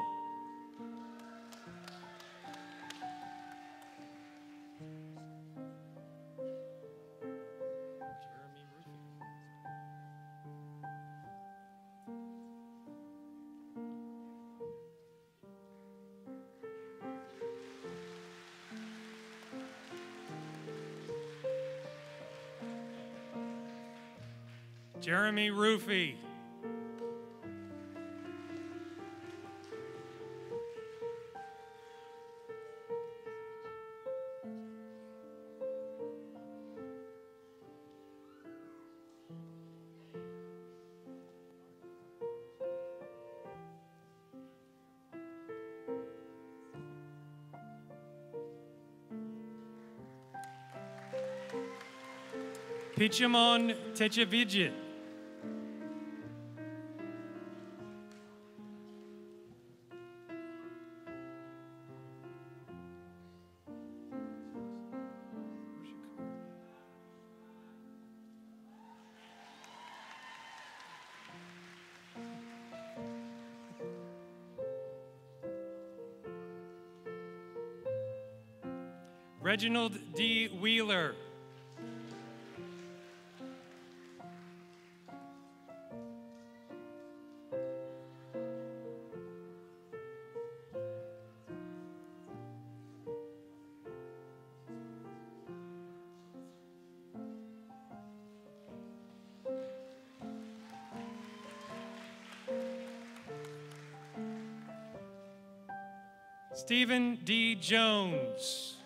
Jeremy Rufy. Pichamon Techevijit. Reginald D. Wheeler. Stephen D. Jones.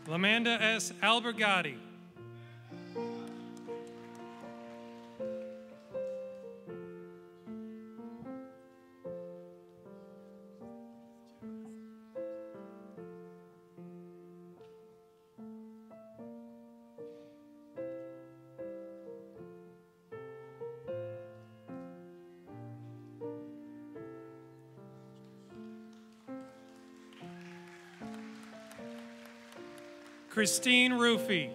Lamanda S. Albergati. Christine Rufy.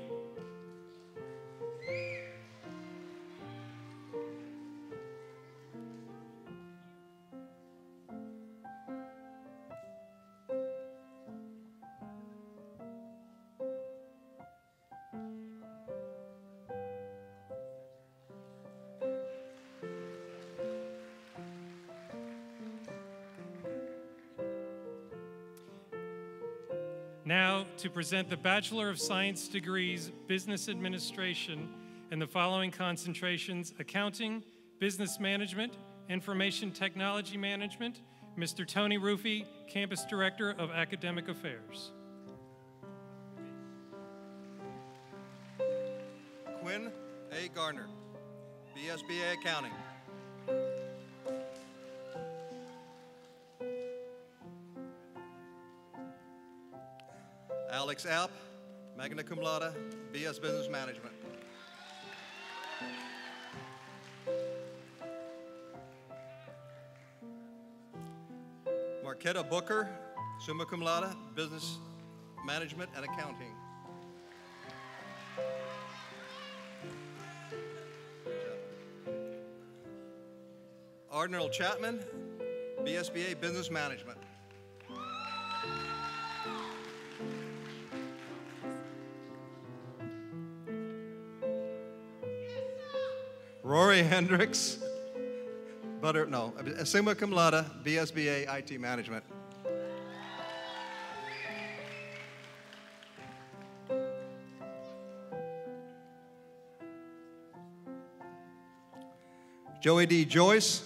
Now, to present the Bachelor of Science degrees, Business Administration, and the following concentrations: Accounting, Business Management, Information Technology Management, Mr. Tony Rufy, Campus Director of Academic Affairs. Quinn A. Garner, BSBA Accounting. Alex Alp, magna cum laude, BS Business Management. Marquetta Booker, summa cum laude, Business Management and Accounting. Arnold Chapman, BSBA Business Management. Rory Hendricks, summa cum laude, BSBA IT Management. Joey D. Joyce,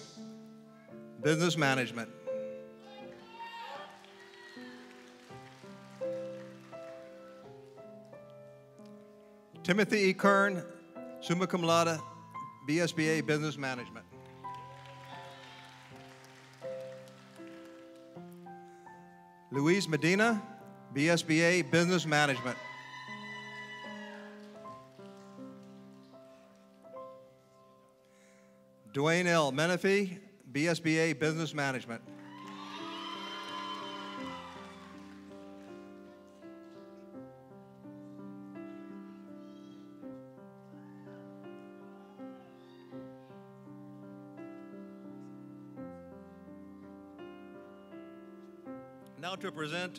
Business Management. Timothy E. Kern, summa cum laude, BSBA Business Management. Luis Medina, BSBA Business Management. Dwayne L. Menifee, BSBA Business Management.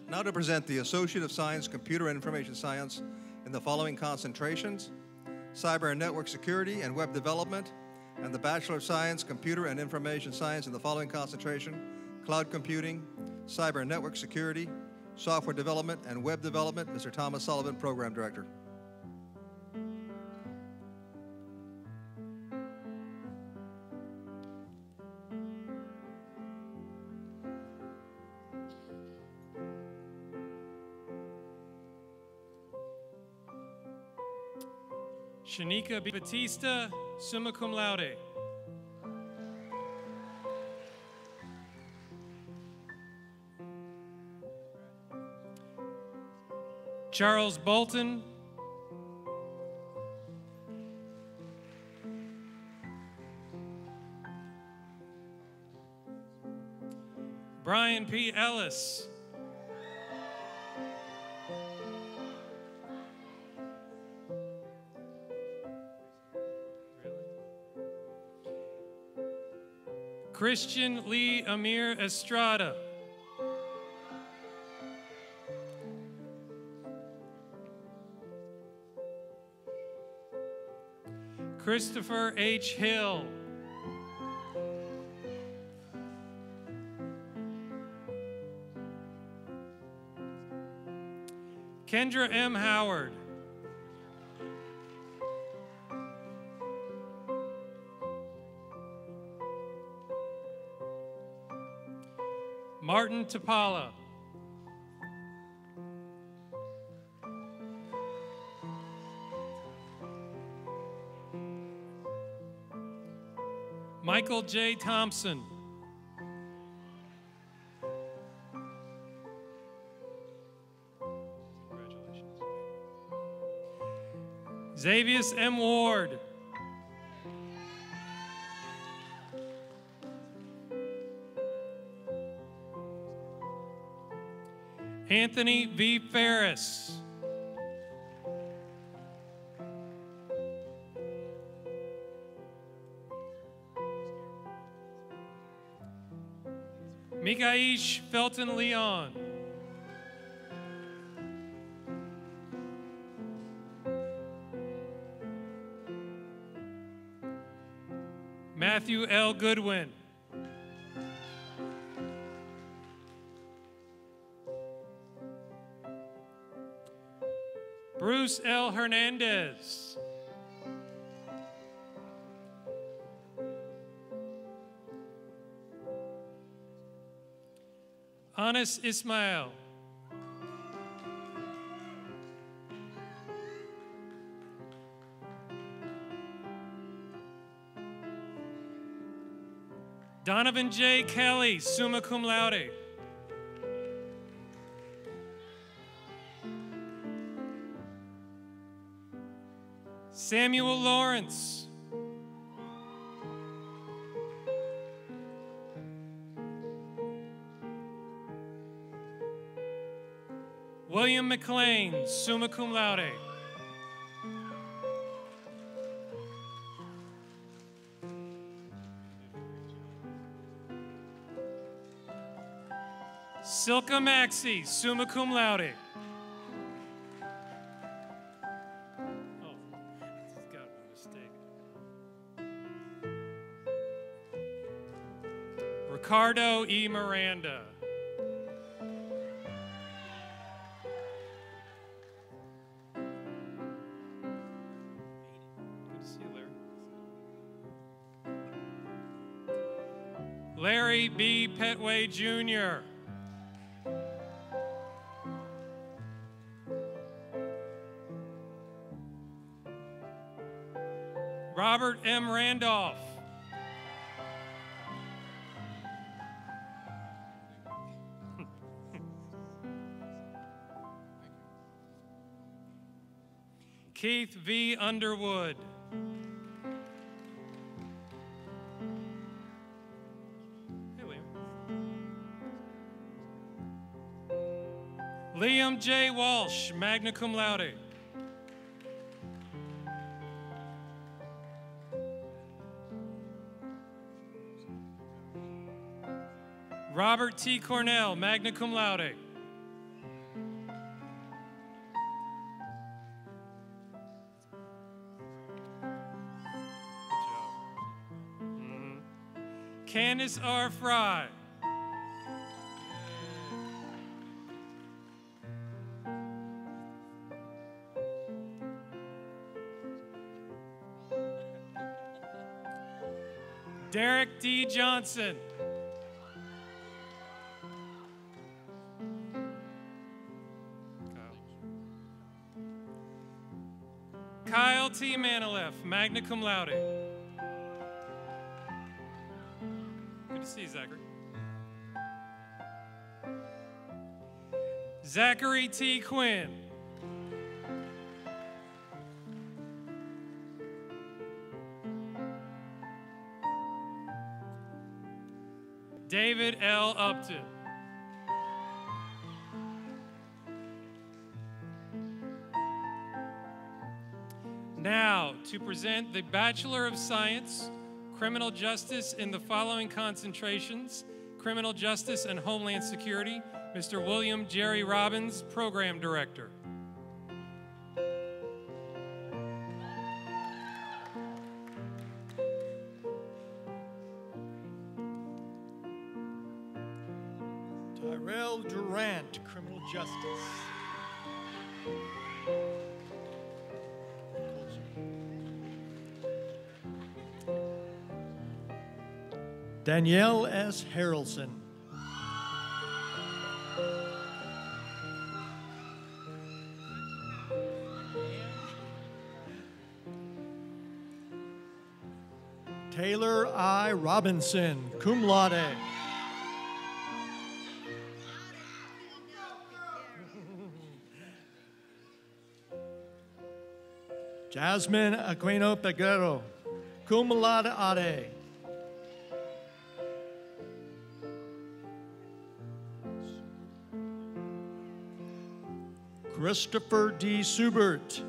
Now to present the Associate of Science, Computer and Information Science in the following concentrations: Cyber and Network Security and Web Development, and the Bachelor of Science, Computer and Information Science in the following concentration: Cloud Computing, Cyber and Network Security, Software Development and Web Development. Mr. Thomas Sullivan, Program Director. Shanika Batista, summa cum laude. Charles Bolton. Brian P. Ellis. Christian Lee Amir Estrada. Christopher H. Hill. Kendra M. Howard. Martin Tapala. Michael J. Thompson. Congratulations. Xavius M. Ward. Anthony V. Ferris. Mikaish Felton Leon. Matthew L. Goodwin. Bruce L. Hernandez. Anas Ismail. Donovan J. Kelly, summa cum laude. Samuel Lawrence. William McLean, summa cum laude. Silka Maxey, summa cum laude. Oh, this got a mistake. Ricardo E. Miranda. Larry B. Petway, Jr. Robert M. Randolph. Keith V. Underwood. Liam J. Walsh, magna cum laude. Robert T. Cornell, magna cum laude. Candace R. Fry. Derek D. Johnson. Kyle T. Manileff, magna cum laude. Good to see you, Zachary. Zachary T. Quinn. David L. Upton. Now, to present the Bachelor of Science, Criminal Justice in the following concentrations, Criminal Justice and Homeland Security, Mr. William Jerry Robbins, Program Director. Durant, Criminal Justice. Danielle S. Harrelson. Taylor I. Robinson, cum laude. Jasmine Aquino Peguero, cum laude. Christopher D. Subert.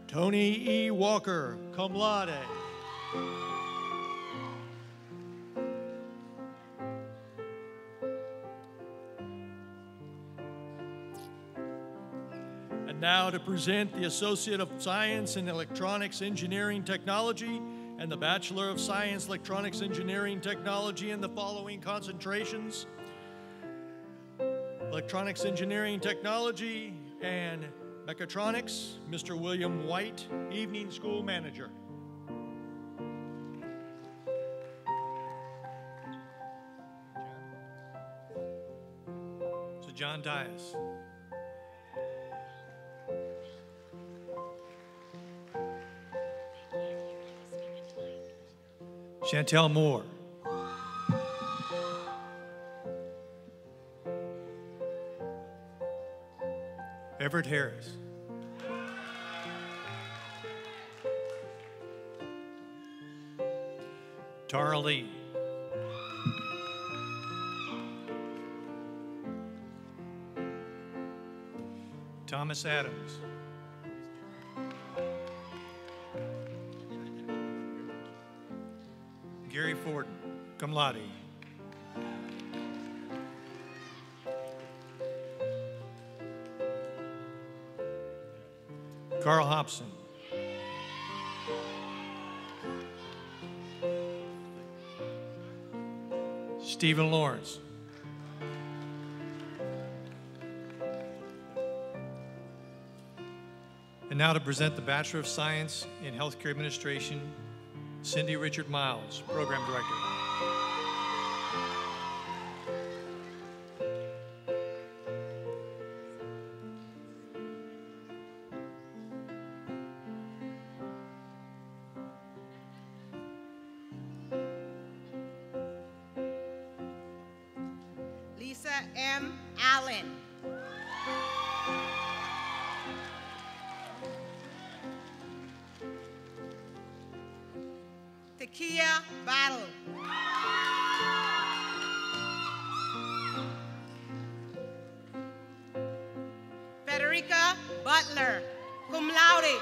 Tony E. Walker, cum laude. And now to present the Associate of Science in Electronics Engineering Technology and the Bachelor of Science Electronics Engineering Technology in the following concentrations: Electronics Engineering Technology and Mechatronics, Mr. William White, Evening School Manager. So John Dias. Chantel Moore. Everett Harris. Tara Lee. Thomas Adams. Gary Forden, cum laude. Carl Hobson. Stephen Lawrence. And now to present the Bachelor of Science in Healthcare Administration, Cindy Richard Miles, Program Director. Lisa M. Allen. Takia Battle. Federica Butler, cum laude.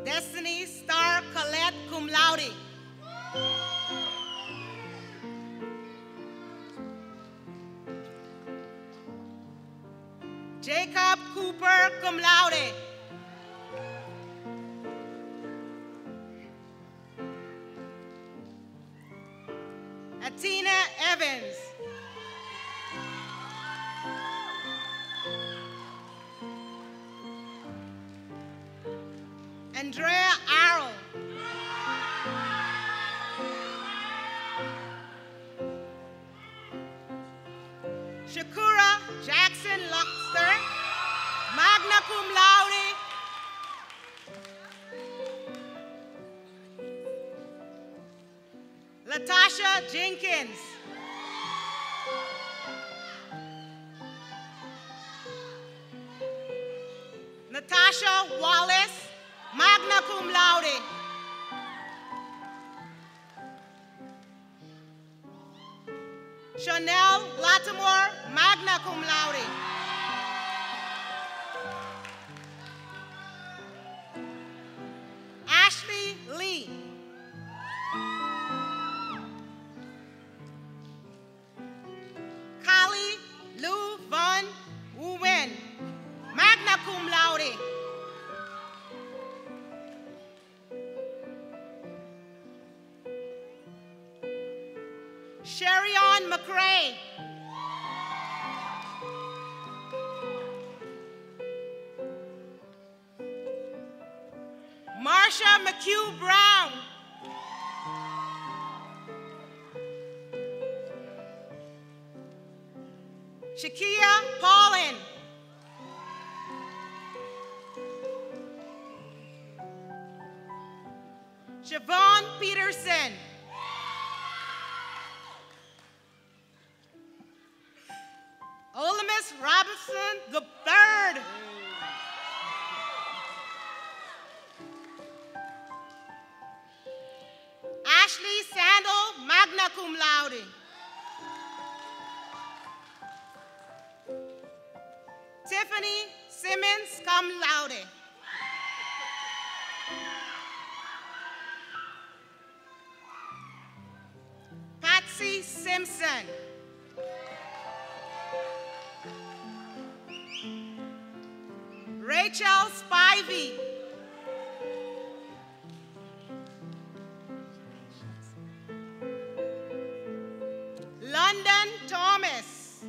Destiny Star Colette, cum laude. Jacob Cooper, cum laude. Atina Evans. Andrea Arrow. Shakura Jackson Luxter, magna cum laude. Latasha Jenkins. Natasha Wallace, magna cum laude. Chanel Latimore, magna cum laude. Ashley Lee. Kali McCray. Marsha McHugh Brown. Shakia Paulin. Siobhan Peterson. Olamis Robinson III. Ashley Sandel, magna cum laude. Tiffany Simmons, cum laude. Patsy Simpson. Rachel Spivey. London Thomas.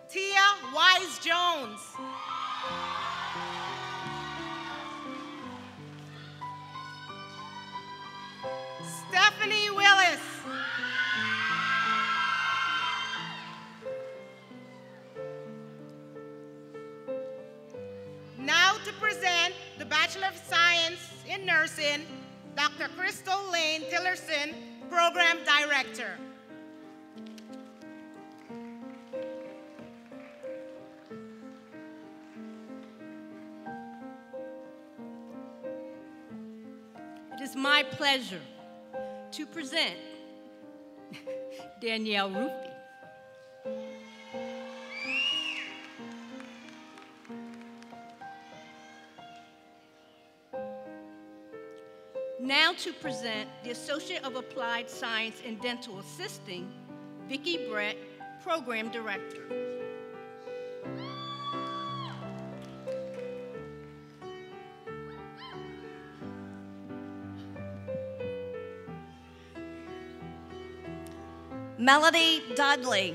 Tia Wise Jones. Stephanie Willis. Now to present the Bachelor of Science in Nursing, Dr. Crystal Lane Tillerson, Program Director. It is my pleasure to present Danielle Rufi. Now to present the Associate of Applied Science in Dental Assisting, Vicki Brett, Program Director. Melody Dudley.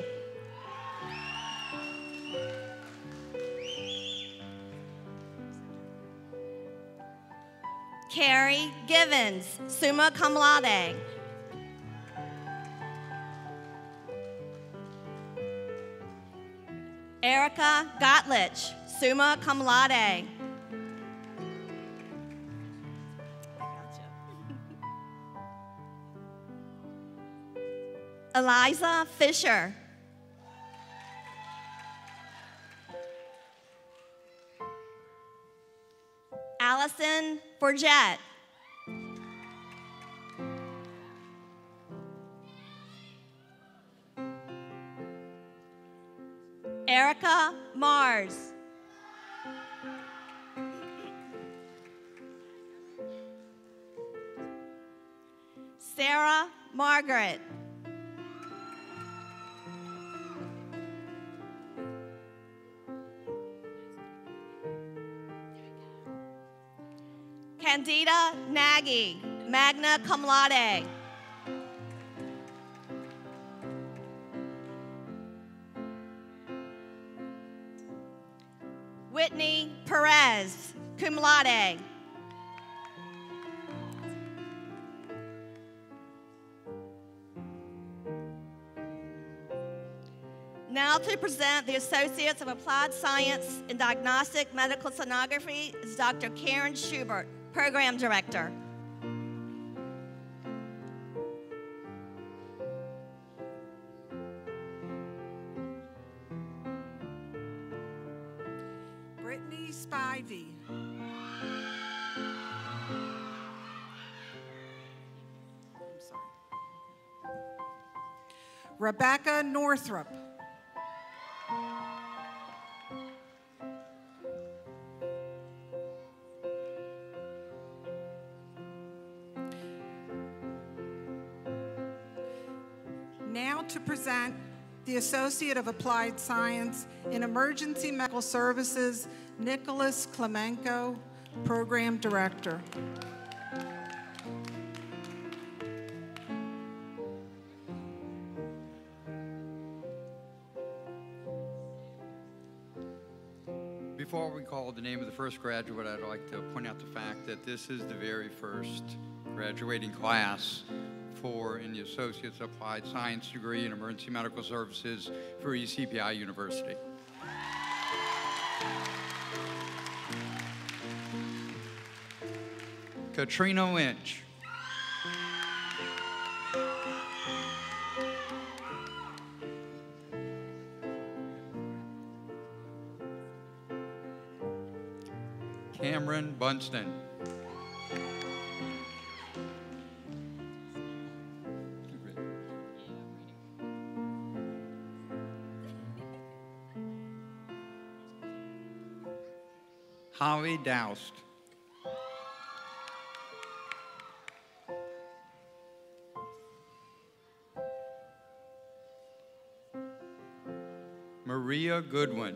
Carrie Givens, summa cum laude. Erica Gottlich, summa cum laude. Eliza Fisher. Allison Forget. Erica Mars. Sarah Margaret. Candida Nagy, magna cum laude. Whitney Perez, cum laude. Now to present the Associates of Applied Science in Diagnostic Medical Sonography is Dr. Karen Schubert, Program Director. Brittany Spivey. I'm sorry. Rebecca Northrup. Now to present the Associate of Applied Science in Emergency Medical Services, Nicholas Klemenko, Program Director. Before we call the name of the first graduate, I'd like to point out the fact that this is the very first graduating class in the Associate's Applied Science degree in Emergency Medical Services for ECPI University. Katrina Lynch. Cameron Bunston. Holly Doust. Maria Goodwin.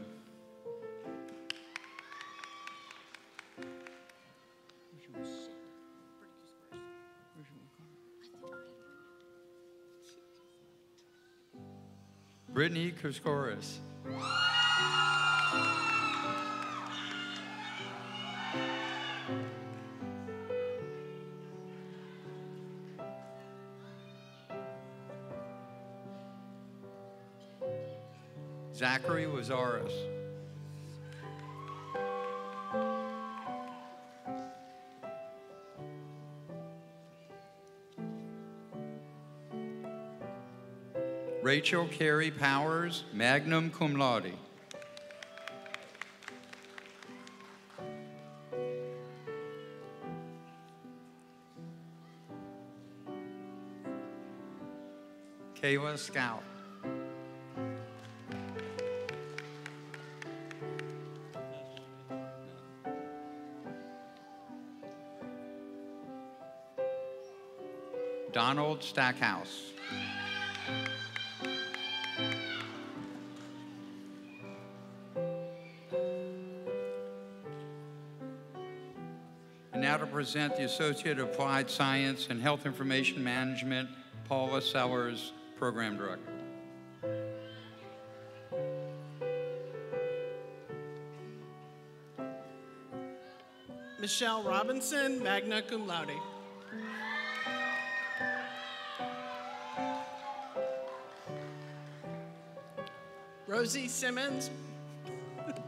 Brittany Kuskoris. Zachary Lazaris. Rachel Carey Powers, magna cum laude. Kayla Scout. Donald Stackhouse. And now to present the Associate of Applied Science and Health Information Management, Paula Sellers, Program Director. Michelle Robinson, magna cum laude. Rosie Simmons,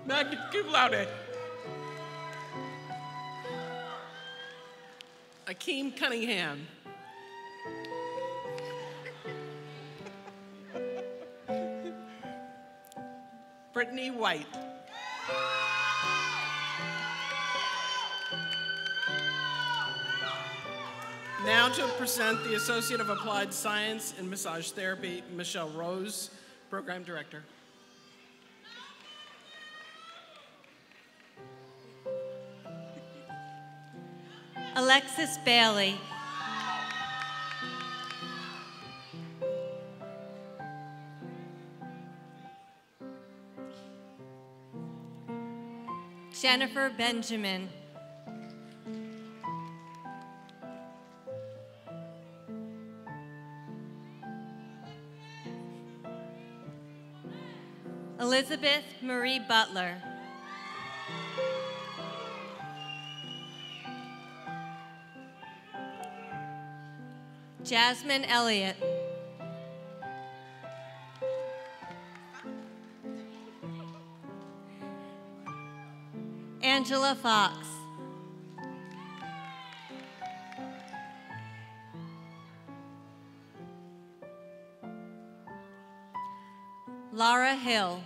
magna cum laude. Akeem Cunningham. Brittany White. Now to present the Associate of Applied Science in Massage Therapy, Michelle Rose, Program Director. Alexis Bailey. Jennifer Benjamin. Elizabeth Marie Butler. Jasmine Elliott. Angela Fox. Laura Hill.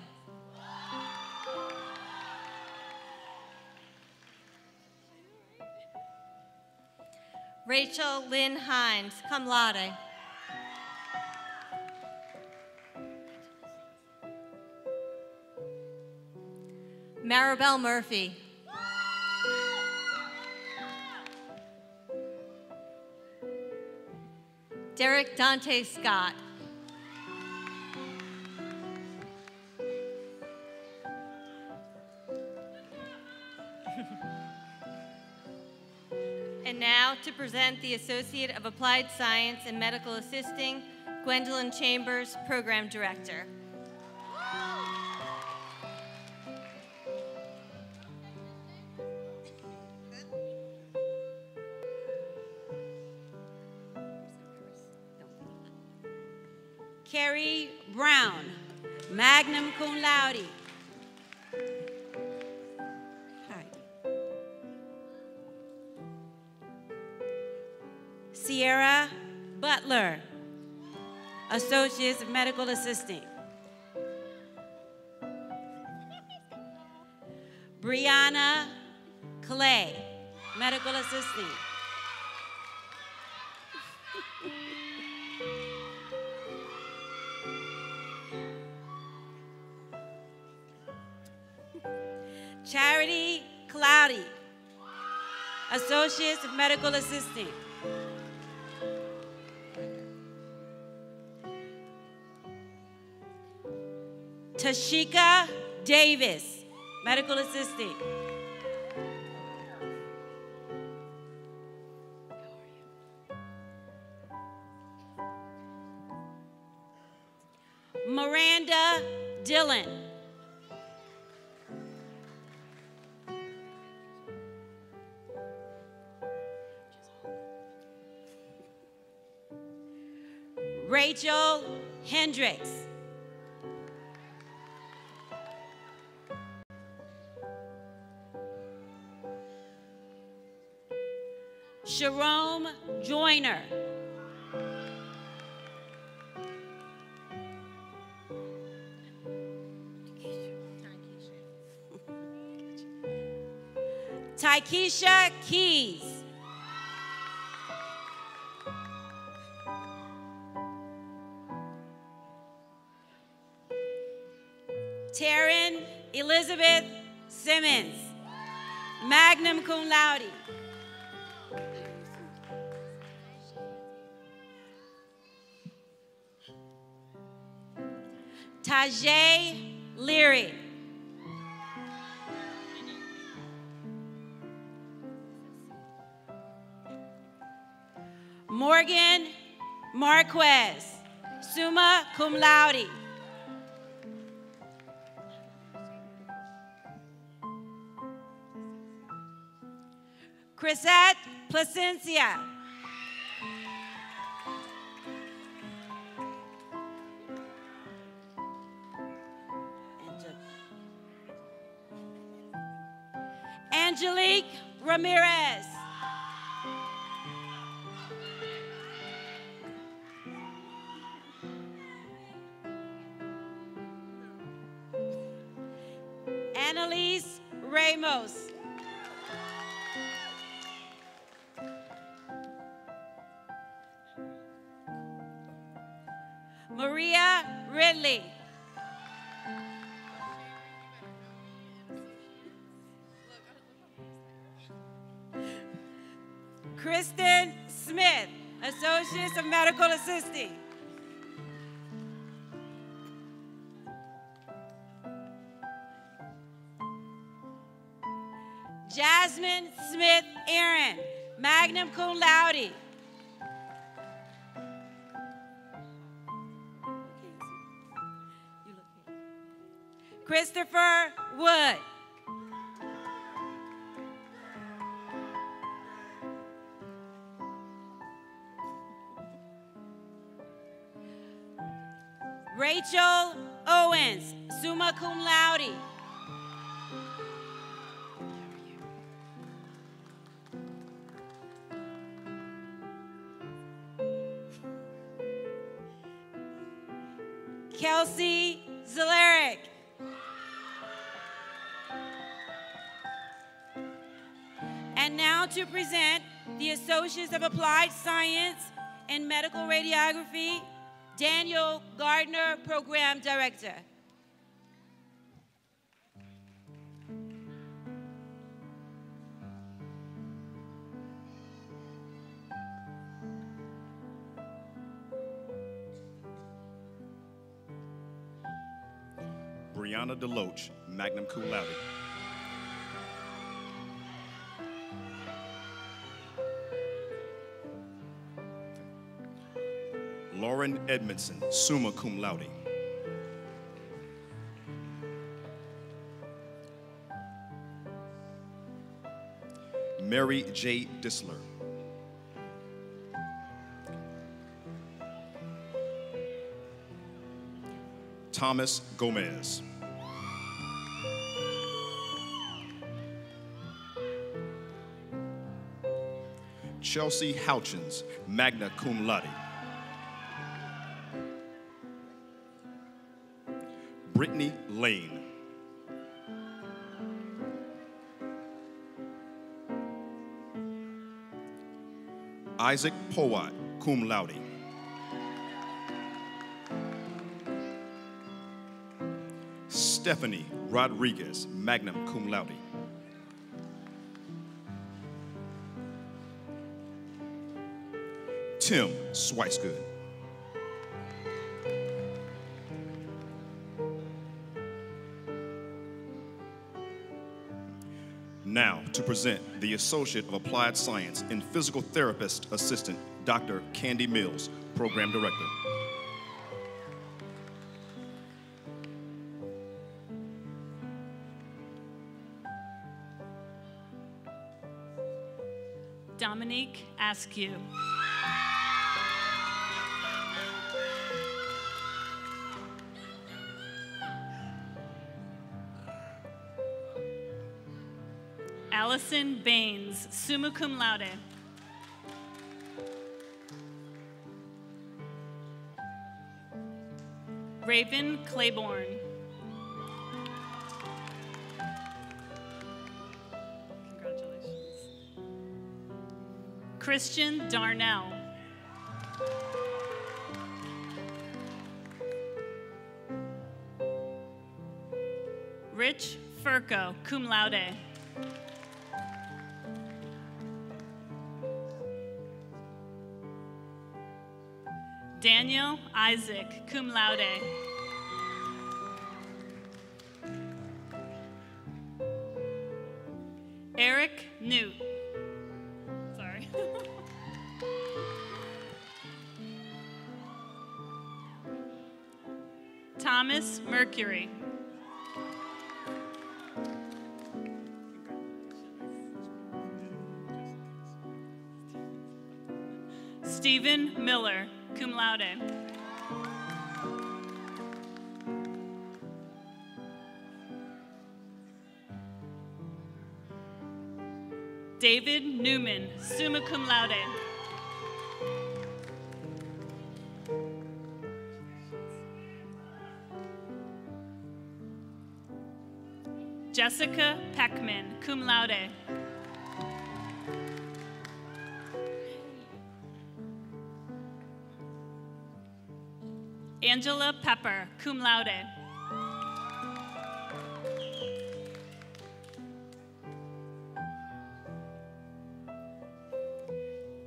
Rachel Lynn Hines, cum laude. Maribel Murphy. Derek Dante Scott. And now to present the Associate of Applied Science in Medical Assisting, Gwendolyn Chambers, Program Director. Carrie Brown, magna cum laude. Sierra Butler, Associate of Medical Assistant. Brianna Clay, Medical Assistant. Charity Cloudy, Associate of Medical Assistant. Tashika Davis, Medical Assistant. Miranda Dillon. Rachel Hendricks. Jerome Joyner. Taikisha Keys. Taryn Elizabeth Simmons, magna cum laude. Tajay Leary. Morgan Marquez, summa cum laude. Chrisette Placencia. Angelique Ramirez. Annalise Ramos. Maria Ridley. Kristen Smith, Associate of Medical Assisting. Jasmine Smith Aaron, magna cum laude. Christopher Wood. Rachel Owens, summa cum laude. Kelsey Zalaric. And now to present the Associates of Applied Science in Medical Radiography, Daniel Gardner, Program Director. Brianna Deloach, magna cum laude. Lauren Edmondson, summa cum laude. Mary J. Disler. Thomas Gomez. Chelsea Houchins, magna cum laude. Brittany Lane. Isaac Powat, cum laude. Stephanie Rodriguez, magna cum laude. Tim Swicegood. Now to present the Associate of Applied Science and Physical Therapist Assistant, Dr. Candy Mills, Program Director. Dominique Askew. Allison Baines, summa cum laude. Raven Claiborne. Congratulations. Christian Darnell. Rich Furco, cum laude. Daniel Isaac, cum laude. Eric Newt. Sorry. Thomas Mercury. Stephen Miller, cum laude. David Newman, summa cum laude. Jessica Peckman, cum laude. Angela Pepper, cum laude.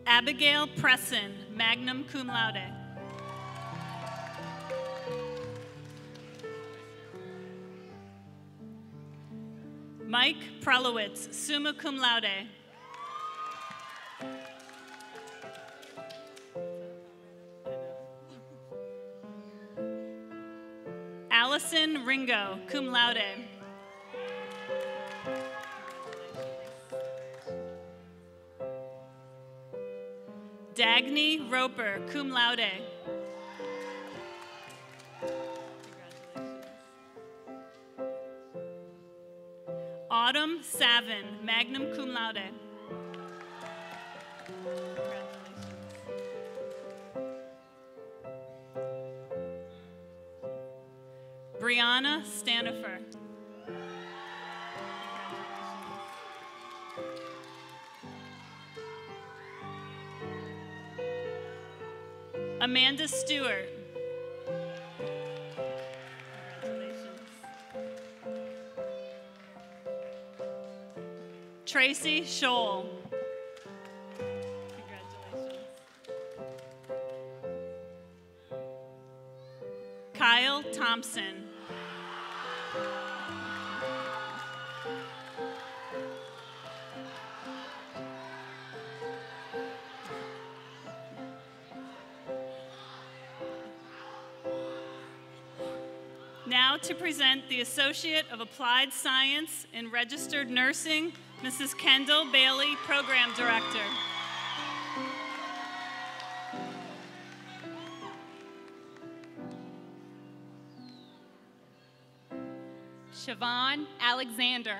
Abigail Presson, magna cum laude. Mike Prelowitz, summa cum laude. Allison Ringo, cum laude. Dagny Roper, cum laude. Autumn Savin, magna cum laude. Brianna Stanifer. Amanda Stewart. Tracy Scholl. Kyle Thompson. Now to present the Associate of Applied Science in Registered Nursing, Mrs. Kendall Bailey, Program Director. Siobhan Alexander.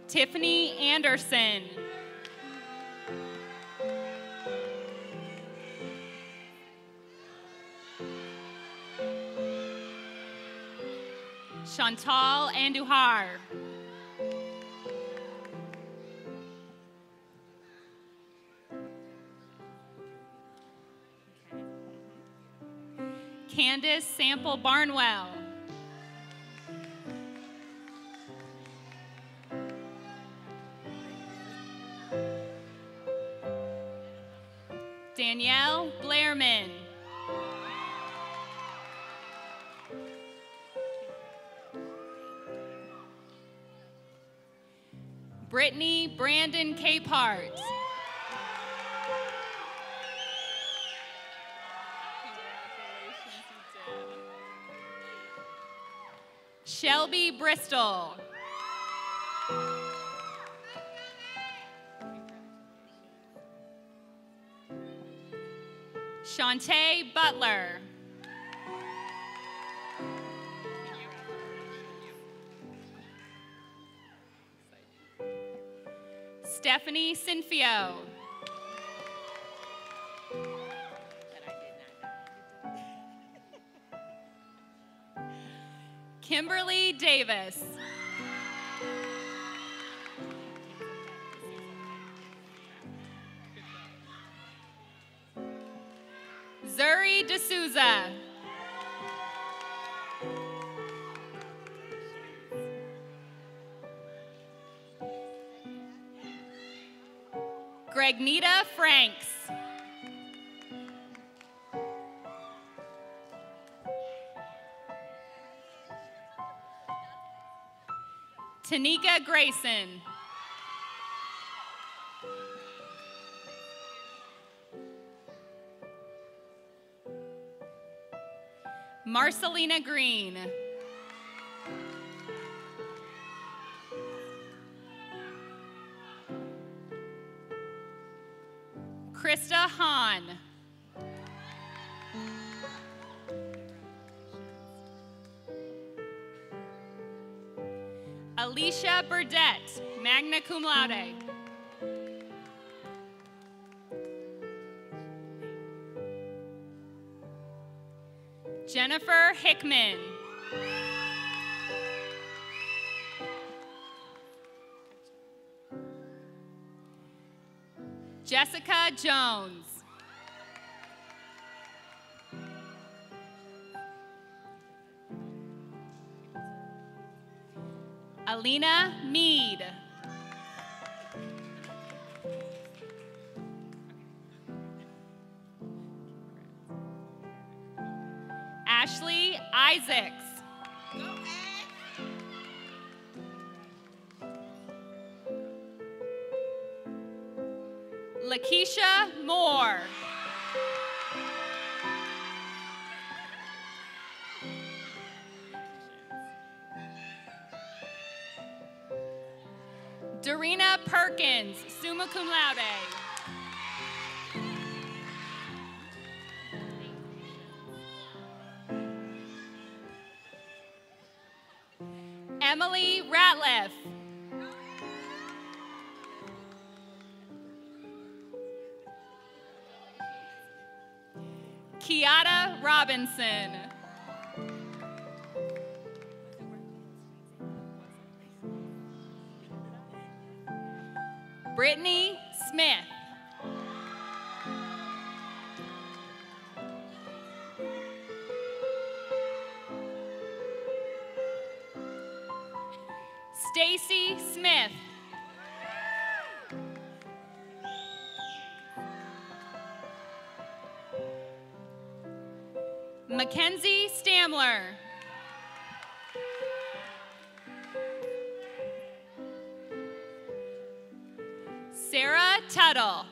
Tiffany Anderson. Chantal Andujar. Candace Sample Barnwell. Danielle Blairman. Brittany Brandon Capehart. Shelby Bristol. Shantae Butler. Stephanie Sinfio. Kimberly Davis. Zuri D'Souza. Gregnita Franks. Tanika Grayson. Marcelina Green. Krista Hahn. Alicia Burdette, magna cum laude. Jennifer Hickman. Jessica Jones. Alina Mead. Ashley Isaacs. Lakeisha Moore. Dorina Perkins, summa cum laude. Emily Ratliff. Kiata Robinson. Brittany Smith. Stacy Smith. Mackenzie Stamler. Sarah Tuttle.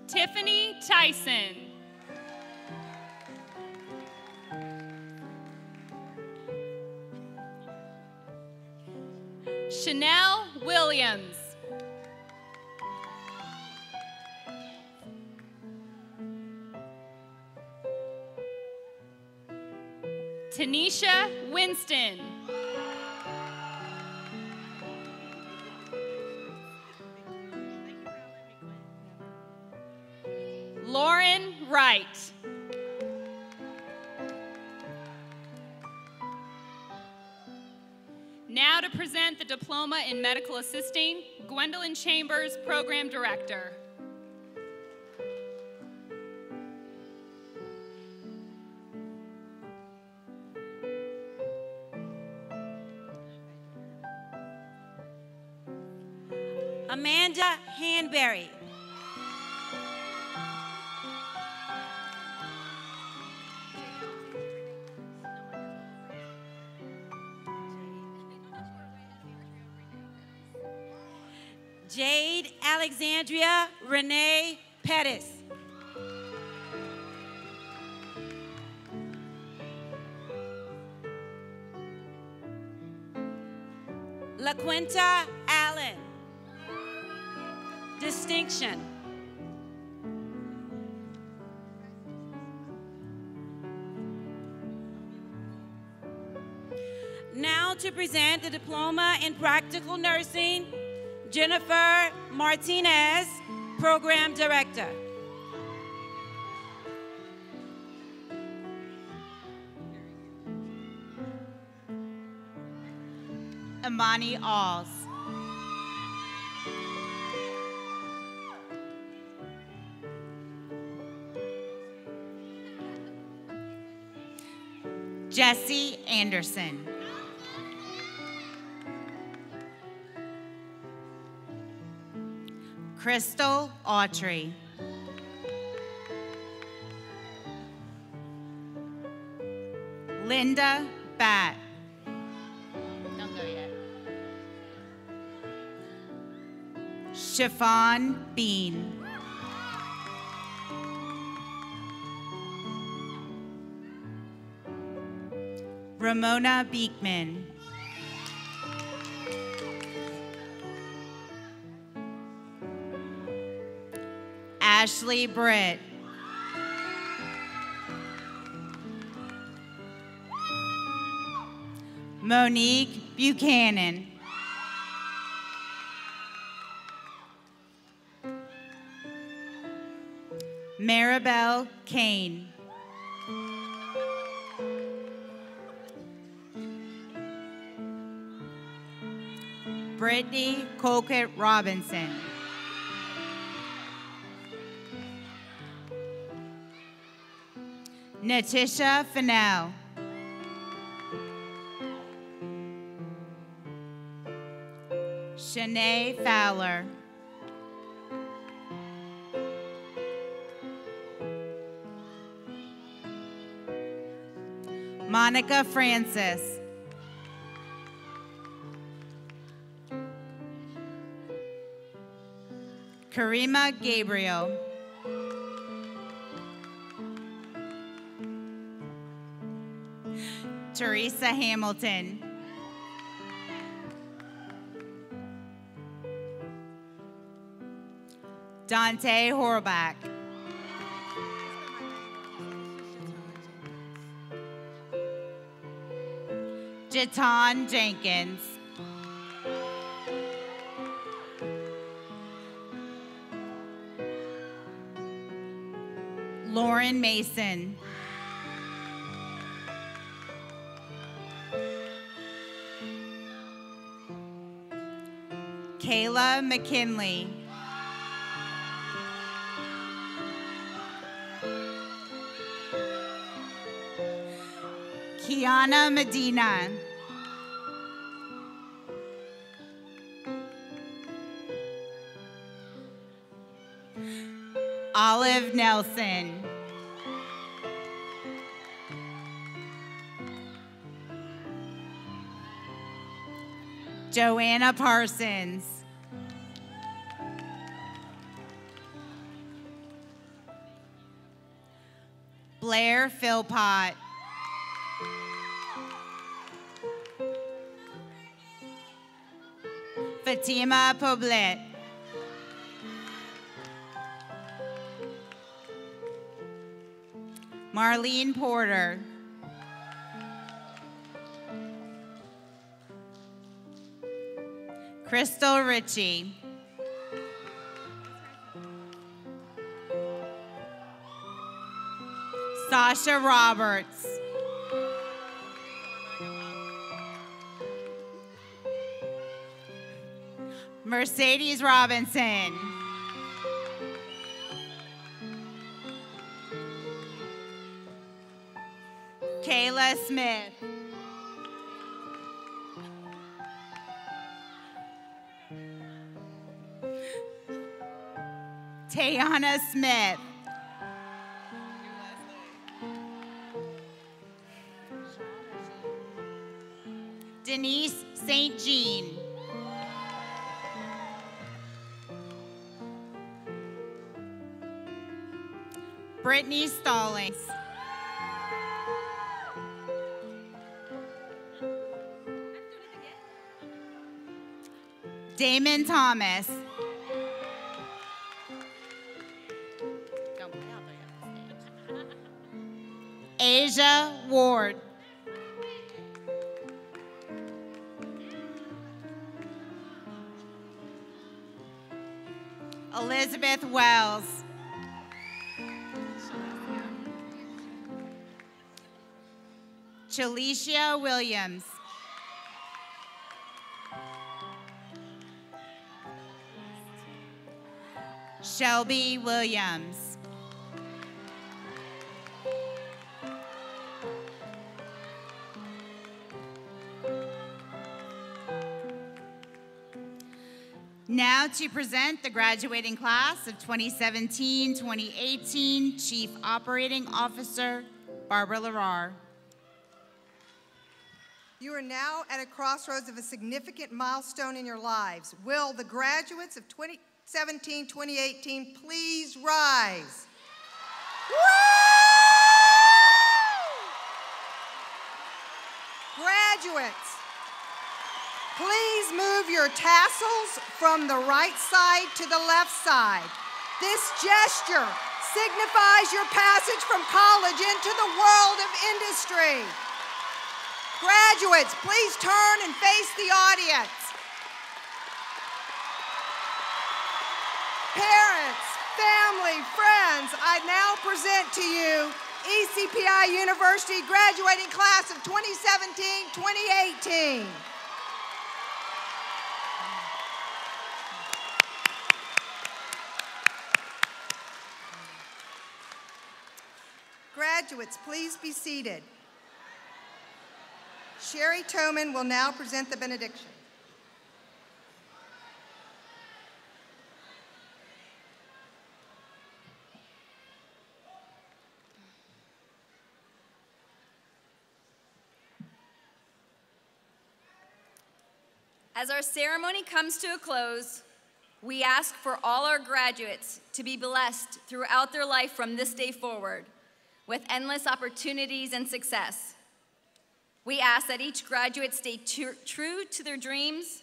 Tiffany Tyson. Chanel Williams. Tanisha Winston. Lauren Wright. Now to present the Diploma in Medical Assisting, Gwendolyn Chambers, Program Director. Amanda Hanberry. Jade Alexandria Renee Pettis. LaQuinta Allen. Distinction. Now to present the Diploma in Practical Nursing, Jennifer Martinez, Program Director. Imani Alls. Jesse Anderson. Crystal Autry. Linda Batt. Don't go yet. Chiffon Bean. Ramona Beekman. Ashley Britt. Monique Buchanan. Maribel Kane. Brittany Colquitt Robinson. Natisha Fennell. Shanae Fowler. Monica Francis. Karima Gabriel. Teresa Hamilton. Dante Horvath. Jatan Jenkins. Lauren Mason. Kayla McKinley. Kiana Medina. Olive Nelson. Joanna Parsons. Blair Philpott. Fatima Poblet. Marlene Porter. Crystal Ritchie. Sasha Roberts. Mercedes Robinson. Kayla Smith. Tayana Smith. Denise St. Jean. Brittany Stallings. Damon Thomas. Asia Ward. Elizabeth Wells. Chalicia Williams. Shelby Williams. Now to present the graduating class of 2017-2018, Chief Operating Officer, Barbara Lerar. You are now at a crossroads of a significant milestone in your lives. Will the graduates of 2017-2018 please rise? Woo! Graduates, please move your tassels from the right side to the left side. This gesture signifies your passage from college into the world of industry. Graduates, please turn and face the audience. Parents, family, friends, I now present to you ECPI University graduating class of 2017-2018. Graduates, please be seated. Sherry Toman will now present the benediction. As our ceremony comes to a close, we ask for all our graduates to be blessed throughout their life from this day forward with endless opportunities and success. We ask that each graduate stay true to their dreams,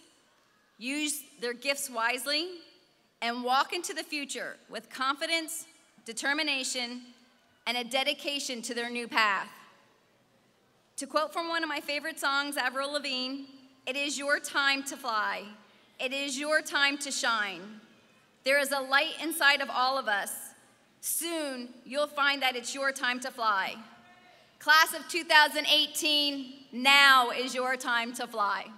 use their gifts wisely, and walk into the future with confidence, determination, and a dedication to their new path. To quote from one of my favorite songs, Avril Lavigne, "It is your time to fly. It is your time to shine. There is a light inside of all of us. Soon, you'll find that it's your time to fly." Class of 2018, now is your time to fly.